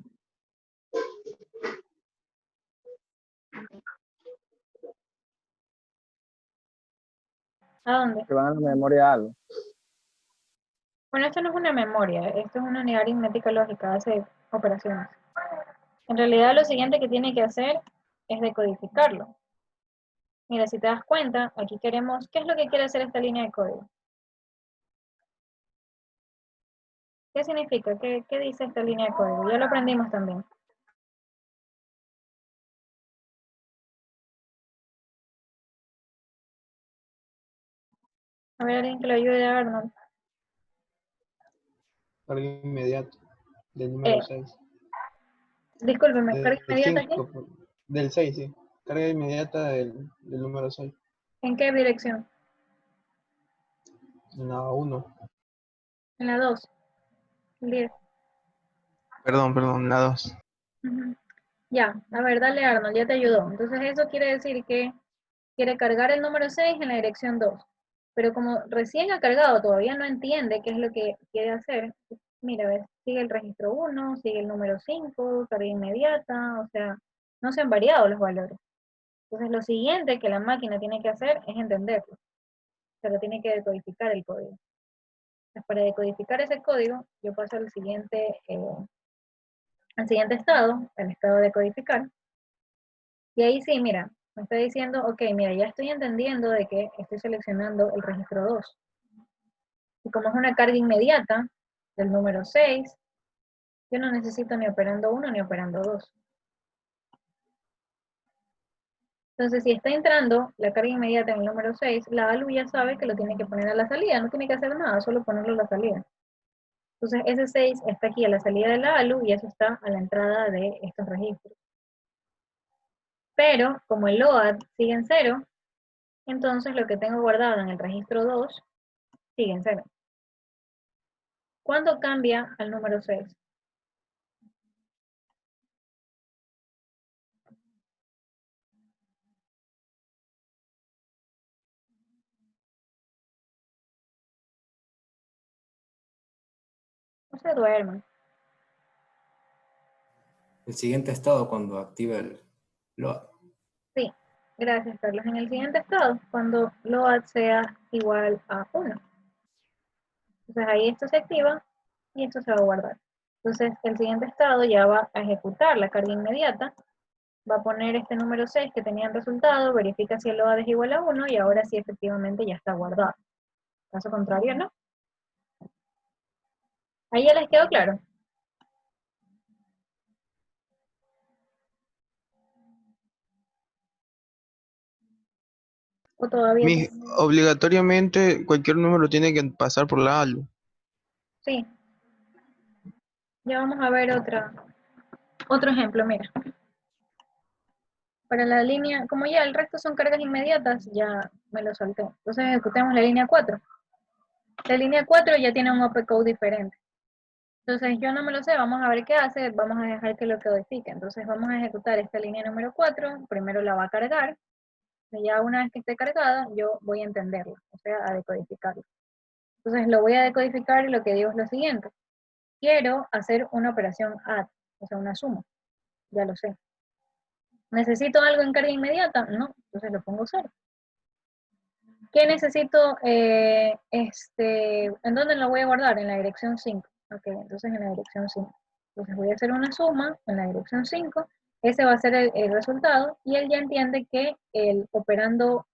Speaker 1: dónde?
Speaker 3: se van a la memoria algo.
Speaker 1: Bueno, esto no es una memoria, esto es una unidad aritmética lógica, hace operaciones. En realidad lo siguiente que tiene que hacer es decodificarlo. Mira, si te das cuenta, aquí queremos, ¿qué es lo que quiere hacer esta línea de código? ¿Qué significa? ¿Qué dice esta línea de código? Ya lo aprendimos también. A ver, alguien que lo ayude a Arnold.
Speaker 4: Carga inmediata del
Speaker 1: Eh,
Speaker 4: número 6.
Speaker 1: discúlpeme, ¿carga
Speaker 4: Del
Speaker 1: inmediata aquí?
Speaker 4: 5, del 6, sí. Carga inmediata del número 6.
Speaker 1: ¿En qué dirección?
Speaker 4: En la 1.
Speaker 1: En la 2. 10.
Speaker 4: Perdón, la 2.
Speaker 1: Ujú. Ya, a ver, dale Arnold, ya te ayudó. Entonces eso quiere decir que quiere cargar el número 6 en la dirección 2. Pero como recién ha cargado, todavía no entiende qué es lo que quiere hacer. Mira, ves, sigue el registro 1, sigue el número 5, carga inmediata, o sea, no se han variado los valores. Entonces lo siguiente que la máquina tiene que hacer es entenderlo, pero tiene que decodificar el código. Entonces, para decodificar ese código, yo paso al siguiente estado, el estado de codificar, y ahí sí, mira, me está diciendo, ok, mira, ya estoy entendiendo de que estoy seleccionando el registro 2. Y como es una carga inmediata del número 6, yo no necesito ni operando 1 ni operando 2. Entonces, si está entrando la carga inmediata en el número 6, la ALU ya sabe que lo tiene que poner a la salida, no tiene que hacer nada, solo ponerlo a la salida. Entonces, ese 6 está aquí a la salida de la ALU y eso está a la entrada de estos registros. Pero, como el LOAD sigue en 0, entonces lo que tengo guardado en el registro 2 sigue en 0. ¿Cuándo cambia al número 6? No se duerman.
Speaker 5: El siguiente estado cuando activa el load.
Speaker 1: Sí, gracias Carlos. En el siguiente estado, cuando LOAD sea igual a 1. Entonces ahí esto se activa y esto se va a guardar. Entonces el siguiente estado ya va a ejecutar la carga inmediata, va a poner este número 6 que tenía en resultado, verifica si el LOAD es igual a 1 y ahora sí efectivamente ya está guardado. Caso contrario, ¿no? Ahí ya les quedó claro. O todavía
Speaker 4: Obligatoriamente cualquier número tiene que pasar por la ALU.
Speaker 1: sí. Ya vamos a ver otro ejemplo, mira. Para la línea, como ya el resto son cargas inmediatas, ya me lo salté. Entonces ejecutemos la línea 4. La línea 4 ya tiene un opcode diferente. Entonces yo no me lo sé, vamos a ver qué hace, vamos a dejar que lo codifique. Entonces vamos a ejecutar esta línea número 4, primero la va a cargar, Ya una vez que esté cargada, yo voy a entenderla, o sea, a decodificarla. Entonces lo voy a decodificar y lo que digo es lo siguiente. Quiero hacer una operación add, o sea, una suma, ya lo sé. ¿Necesito algo en carga inmediata? No, entonces lo pongo 0. ¿Qué necesito? ¿En dónde lo voy a guardar? En la dirección 5. Ok, entonces en la dirección 5. Entonces voy a hacer una suma en la dirección 5. Ese va a ser el resultado y él ya entiende que el operando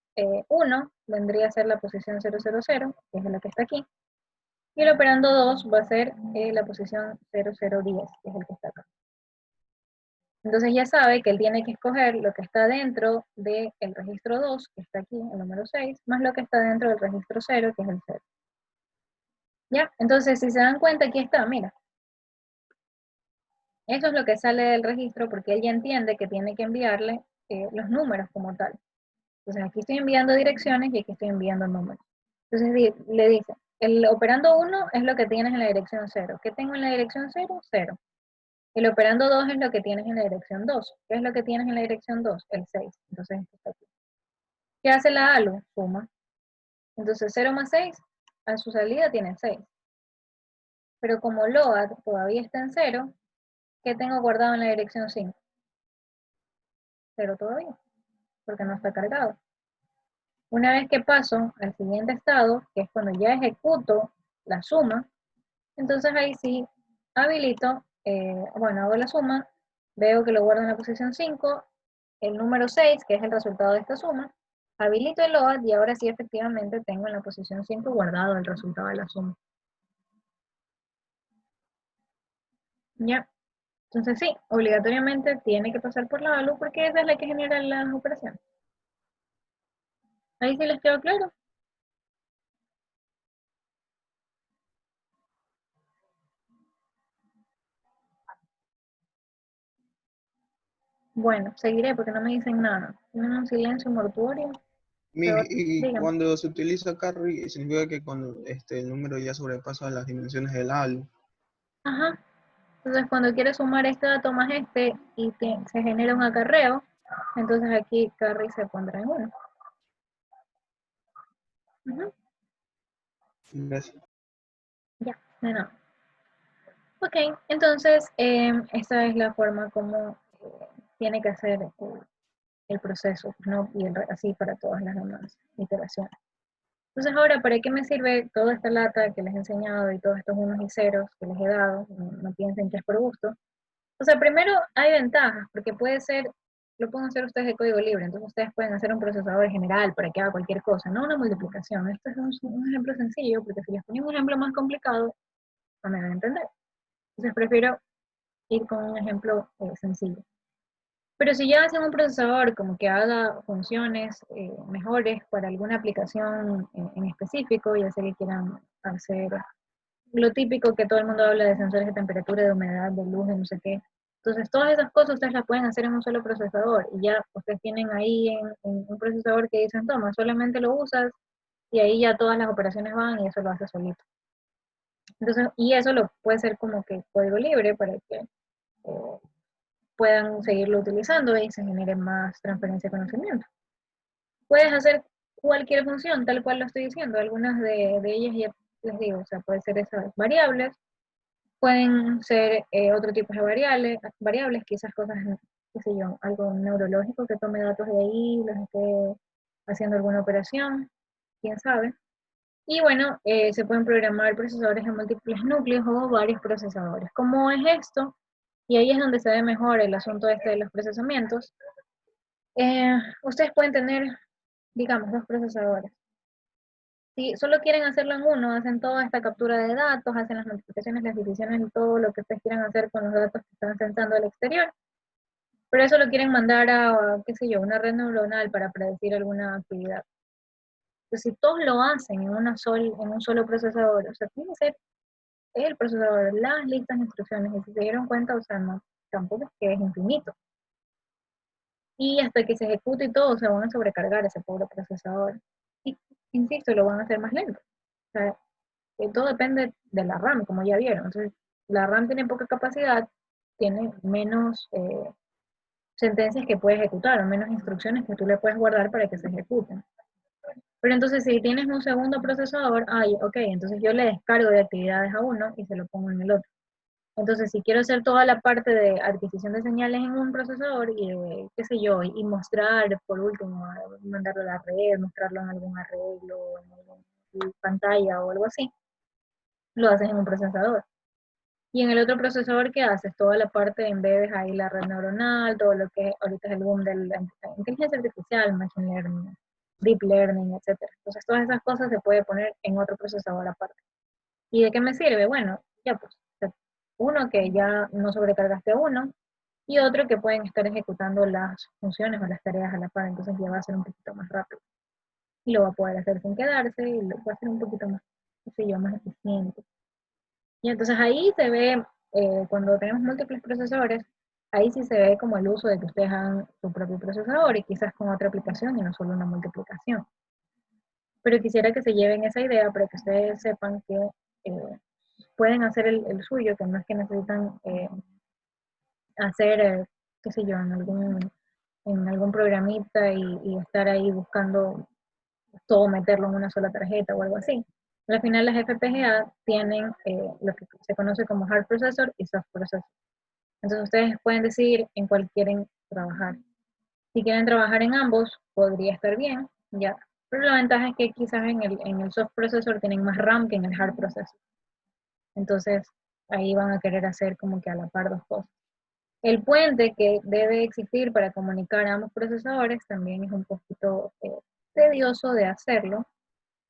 Speaker 1: 1 vendría a ser la posición 000, que es la que está aquí. Y el operando 2 va a ser la posición 0010, que es el que está acá. Entonces ya sabe que él tiene que escoger lo que está dentro del registro 2, que está aquí, el número 6, más lo que está dentro del registro 0, que es el 0. ¿Ya? Entonces, si se dan cuenta, aquí está, mira. Eso es lo que sale del registro porque él ya entiende que tiene que enviarle los números como tal. Entonces, aquí estoy enviando direcciones y aquí estoy enviando números. Entonces, le dice, el operando 1 es lo que tienes en la dirección 0. ¿Qué tengo en la dirección 0? 0. El operando 2 es lo que tienes en la dirección 2. ¿Qué es lo que tienes en la dirección 2? El 6. Entonces, esto está aquí. ¿Qué hace la ALU? Suma. Entonces, 0 más 6, a su salida tiene 6. Pero como LOAD todavía está en 0, ¿qué tengo guardado en la dirección 5? 0 todavía, porque no está cargado. Una vez que paso al siguiente estado, que es cuando ya ejecuto la suma, entonces ahí sí habilito, hago la suma, veo que lo guardo en la posición 5, el número 6, que es el resultado de esta suma, habilito el LOAD y ahora sí efectivamente tengo en la posición 5 guardado el resultado de la suma. ¿Ya? Entonces sí, obligatoriamente tiene que pasar por la ALU porque esa es la que genera las operaciones. ¿Ahí sí les quedó claro? Bueno, seguiré porque no me dicen nada. Tienen un silencio mortuorio. Pero
Speaker 4: Y
Speaker 1: díganme.
Speaker 4: cuando se utiliza carry, significa que cuando el número ya sobrepasa las dimensiones del ALU.
Speaker 1: Ajá. Entonces cuando quieres sumar este dato más este y se genera un acarreo, entonces aquí carry se pondrá en 1.
Speaker 4: Gracias.
Speaker 1: Ya, de nada. Ok, entonces esta es la forma como tiene que hacer el proceso, ¿no? Y así para todas las demás iteraciones. Entonces ahora, ¿para qué me sirve toda esta lata que les he enseñado y todos estos unos y ceros que les he dado? No piensen que es por gusto. O sea, primero hay ventajas, porque puede ser, lo pueden hacer ustedes de código libre, entonces ustedes pueden hacer un procesador general para que haga cualquier cosa, no una multiplicación. Esto es un ejemplo sencillo, porque si les pongo un ejemplo más complicado, no me van a entender. Entonces prefiero ir con un ejemplo sencillo. Pero si ya hacen un procesador como que haga funciones mejores para alguna aplicación en específico, ya sea que quieran hacer lo típico que todo el mundo habla de sensores de temperatura, de humedad, de luz, de no sé qué. Entonces, todas esas cosas ustedes las pueden hacer en un solo procesador y ya ustedes tienen ahí en un procesador que dicen, toma, solamente lo usas y ahí ya todas las operaciones van y eso lo hace solito. Entonces, y eso lo puede ser como que código libre para que puedan seguirlo utilizando y se genere más transferencia de conocimiento. Puedes hacer cualquier función, tal cual lo estoy diciendo. Algunas de ellas ya les digo, o sea, puede ser esas variables, pueden ser otro tipo de variables, quizás cosas, qué sé yo, algo neurológico que tome datos de ahí, los esté haciendo alguna operación, quién sabe. Y bueno, se pueden programar procesadores de múltiples núcleos o varios procesadores. ¿Cómo es esto? Y ahí es donde se ve mejor el asunto este de los procesamientos. Ustedes pueden tener, digamos, 2 procesadores. Si solo quieren hacerlo en uno, hacen toda esta captura de datos, hacen las multiplicaciones, las divisiones y todo lo que ustedes quieran hacer con los datos que están sensando al exterior. Pero eso lo quieren mandar a, qué sé yo, una red neuronal para predecir alguna actividad. Entonces, si todos lo hacen en un solo procesador, o sea, tiene que ser el procesador, las listas de instrucciones, y si se dieron cuenta, o sea, no, tampoco es que es infinito. Y hasta que se ejecute y todo, se van a sobrecargar ese pobre procesador. Y, insisto, lo van a hacer más lento. O sea, todo depende de la RAM, como ya vieron. Entonces, la RAM tiene poca capacidad, tiene menos sentencias que puede ejecutar, o menos instrucciones que tú le puedes guardar para que se ejecuten. Pero entonces si tienes un segundo procesador, ok, entonces yo le descargo de actividades a uno y se lo pongo en el otro. Entonces si quiero hacer toda la parte de adquisición de señales en un procesador y qué sé yo, y mostrar por último, mandarlo a la red, mostrarlo en algún arreglo, en alguna pantalla o algo así, lo haces en un procesador. Y en el otro procesador, ¿qué haces? Toda la parte, embebes ahí la red neuronal, todo lo que ahorita es el boom de la inteligencia artificial, machine learning, deep learning, etcétera. Entonces, todas esas cosas se puede poner en otro procesador aparte. ¿Y de qué me sirve? Bueno, ya pues, uno que ya no sobrecargaste a uno, y otro que pueden estar ejecutando las funciones o las tareas a la par, entonces ya va a ser un poquito más rápido. Y lo va a poder hacer sin quedarse, y lo va a hacer un poquito más, qué sé yo, más eficiente. Y entonces ahí se ve, cuando tenemos múltiples procesadores, ahí sí se ve como el uso de que ustedes hagan su propio procesador y quizás con otra aplicación y no solo una multiplicación. Pero quisiera que se lleven esa idea para que ustedes sepan que pueden hacer el suyo, que no es que necesitan hacer, qué sé yo, en algún programita y estar ahí buscando todo, meterlo en una sola tarjeta o algo así. Al final las FPGA tienen lo que se conoce como hard processor y soft processor. Entonces ustedes pueden decidir en cuál quieren trabajar. Si quieren trabajar en ambos, podría estar bien, ya. Pero la ventaja es que quizás en el soft processor tienen más RAM que en el hard processor. Entonces ahí van a querer hacer como que a la par dos cosas. El puente que debe existir para comunicar a ambos procesadores también es un poquito tedioso de hacerlo.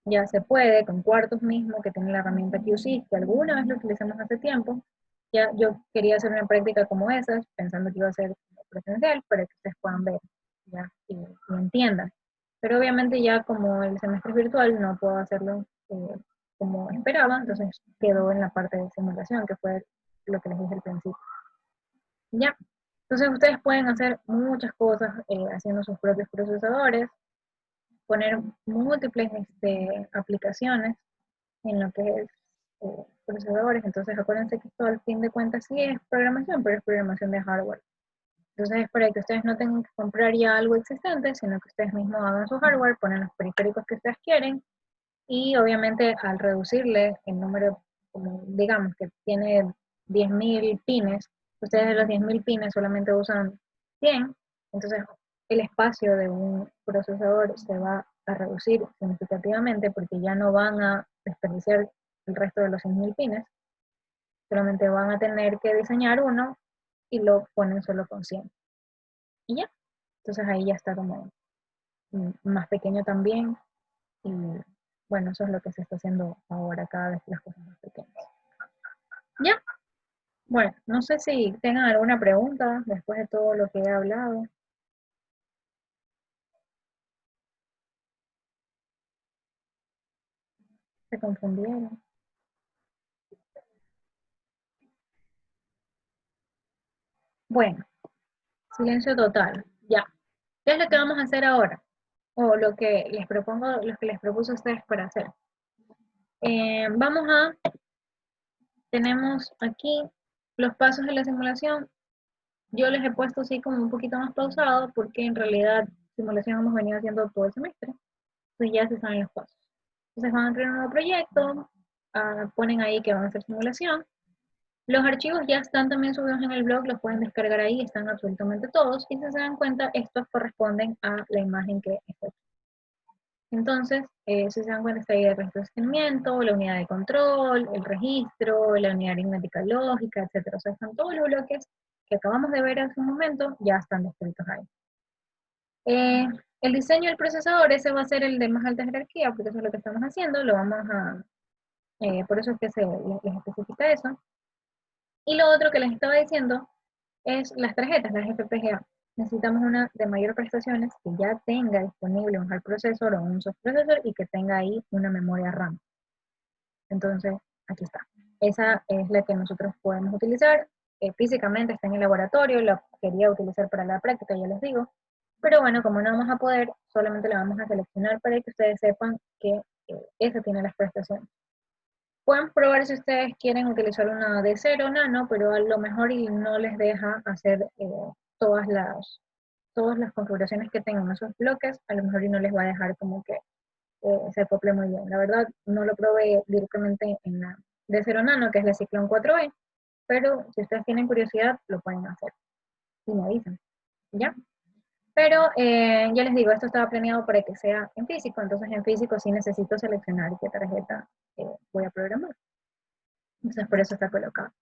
Speaker 1: Ya se puede con Quartus mismo, que tiene la herramienta QC, que alguna vez lo utilizamos hace tiempo. Ya yo quería hacer una práctica como esas, pensando que iba a ser presencial, para que ustedes puedan ver, ¿ya? Y entiendan. Pero obviamente ya como el semestre es virtual, no puedo hacerlo como esperaba, entonces quedó en la parte de simulación, que fue lo que les dije al principio. Ya, entonces ustedes pueden hacer muchas cosas haciendo sus propios procesadores, poner múltiples aplicaciones en lo que es procesadores. Entonces acuérdense que esto al fin de cuentas sí es programación, pero es programación de hardware. Entonces es para que ustedes no tengan que comprar ya algo existente, sino que ustedes mismos hagan su hardware, ponen los periféricos que ustedes quieren, y obviamente al reducirle el número, como digamos que tiene 10.000 pines, ustedes de los 10.000 pines solamente usan 100, entonces el espacio de un procesador se va a reducir significativamente porque ya no van a desperdiciar el resto de los 100.000 pines, solamente van a tener que diseñar uno y lo ponen solo con 100. Y ya, entonces ahí ya está como más pequeño también, y bueno, eso es lo que se está haciendo ahora, cada vez las cosas más pequeñas. Ya, bueno, no sé si tengan alguna pregunta después de todo lo que he hablado. ¿Se confundieron? Bueno, silencio total, ya. ¿Qué es lo que vamos a hacer ahora? O lo que les propongo, lo que les propuso a ustedes para hacer. Tenemos aquí los pasos de la simulación. Yo les he puesto así como un poquito más pausado porque en realidad simulación hemos venido haciendo todo el semestre. Entonces ya se saben los pasos. Entonces van a crear un nuevo proyecto, ponen ahí que van a hacer simulación. Los archivos ya están también subidos en el blog, los pueden descargar ahí, están absolutamente todos. Y si se dan cuenta, estos corresponden a la imagen que está aquí. Entonces, si se dan cuenta, está ahí el registro de sostenimiento, la unidad de control, el registro, la unidad aritmética lógica, etc. O sea, están todos los bloques que acabamos de ver hace un momento, ya están descritos ahí. El diseño del procesador, ese va a ser el de más alta jerarquía, porque eso es lo que estamos haciendo, lo vamos a, por eso es que les especifica eso. Y lo otro que les estaba diciendo es las tarjetas, las FPGA. Necesitamos una de mayor prestaciones que ya tenga disponible un hard processor o un soft processor y que tenga ahí una memoria RAM. Entonces, aquí está. Esa es la que nosotros podemos utilizar. Físicamente está en el laboratorio, la quería utilizar para la práctica, ya les digo. Pero bueno, como no vamos a poder, solamente la vamos a seleccionar para que ustedes sepan que esa tiene las prestaciones. Pueden probar si ustedes quieren utilizar una de 0 nano, pero a lo mejor y no les deja hacer todas las configuraciones que tengan esos bloques, a lo mejor y no les va a dejar como que se acople muy bien. La verdad, no lo probé directamente en la de 0 nano, que es la Ciclón 4E, pero si ustedes tienen curiosidad, lo pueden hacer. Y me avisan, ¿ya? Pero ya les digo, esto estaba planeado para que sea en físico, entonces en físico sí necesito seleccionar qué tarjeta voy a programar. Entonces por eso está colocado.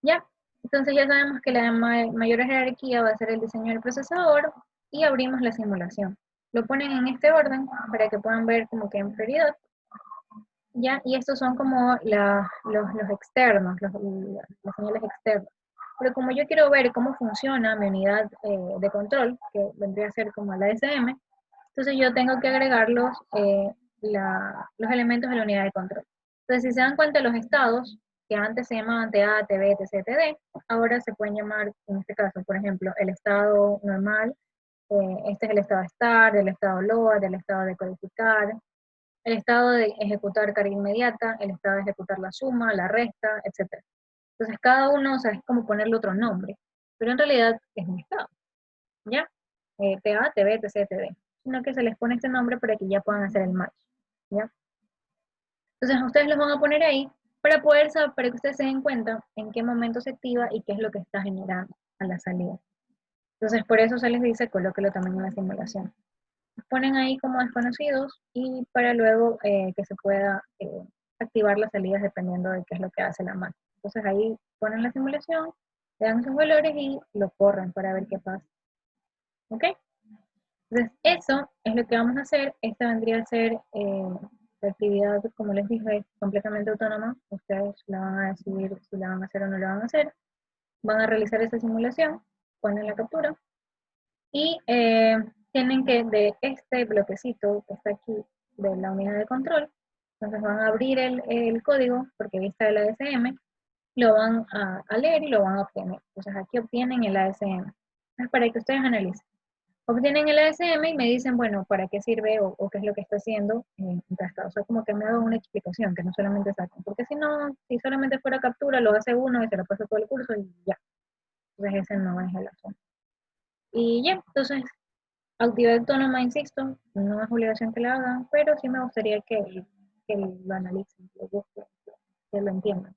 Speaker 1: ¿Ya? Entonces ya sabemos que la mayor jerarquía va a ser el diseño del procesador y abrimos la simulación. Lo ponen en este orden para que puedan ver como que en prioridad. ¿Ya? Y estos son como los externos, las señales externas. Pero como yo quiero ver cómo funciona mi unidad de control, que vendría a ser como la SM, entonces yo tengo que agregar los elementos de la unidad de control. Entonces si se dan cuenta, los estados, que antes se llamaban TA, TB, etc, TD, ahora se pueden llamar, en este caso, por ejemplo, el estado normal, este es el estado start, el estado load, el estado de codificar, el estado de ejecutar carga inmediata, el estado de ejecutar la suma, la resta, etc. Entonces cada uno, o sea, es como ponerle otro nombre, pero en realidad es un estado, ¿ya? TA, TB, TC, TD, sino que se les pone este nombre para que ya puedan hacer el match, ¿ya? Entonces ustedes los van a poner ahí para poder saber, para que ustedes se den cuenta en qué momento se activa y qué es lo que está generando a la salida. Entonces por eso se les dice colóquelo también en la simulación. Los ponen ahí como desconocidos y para luego que se pueda activar las salidas dependiendo de qué es lo que hace la máquina. Entonces ahí ponen la simulación, le dan sus valores y lo corren para ver qué pasa. ¿Ok? Entonces eso es lo que vamos a hacer. Esta vendría a ser la actividad, como les dije, completamente autónoma. Ustedes la van a decidir si la van a hacer o no la van a hacer. Van a realizar esa simulación, ponen la captura y tienen que de este bloquecito que está aquí de la unidad de control, entonces van a abrir el código, porque ahí está el ASM, lo van a leer y lo van a obtener. Entonces aquí obtienen el ASM. Es para que ustedes analicen. Obtienen el ASM y me dicen, bueno, para qué sirve o qué es lo que está haciendo en cada estado. O sea, como que me hagan una explicación, que no solamente saquen. Porque si no, si solamente fuera captura, lo hace uno y se lo pasa todo el curso y ya. Entonces ese no es el asunto. Y ya, entonces actividad autónoma, insisto, no es obligación que la hagan, pero sí me gustaría que lo analicen, que lo busquen, que lo entiendan.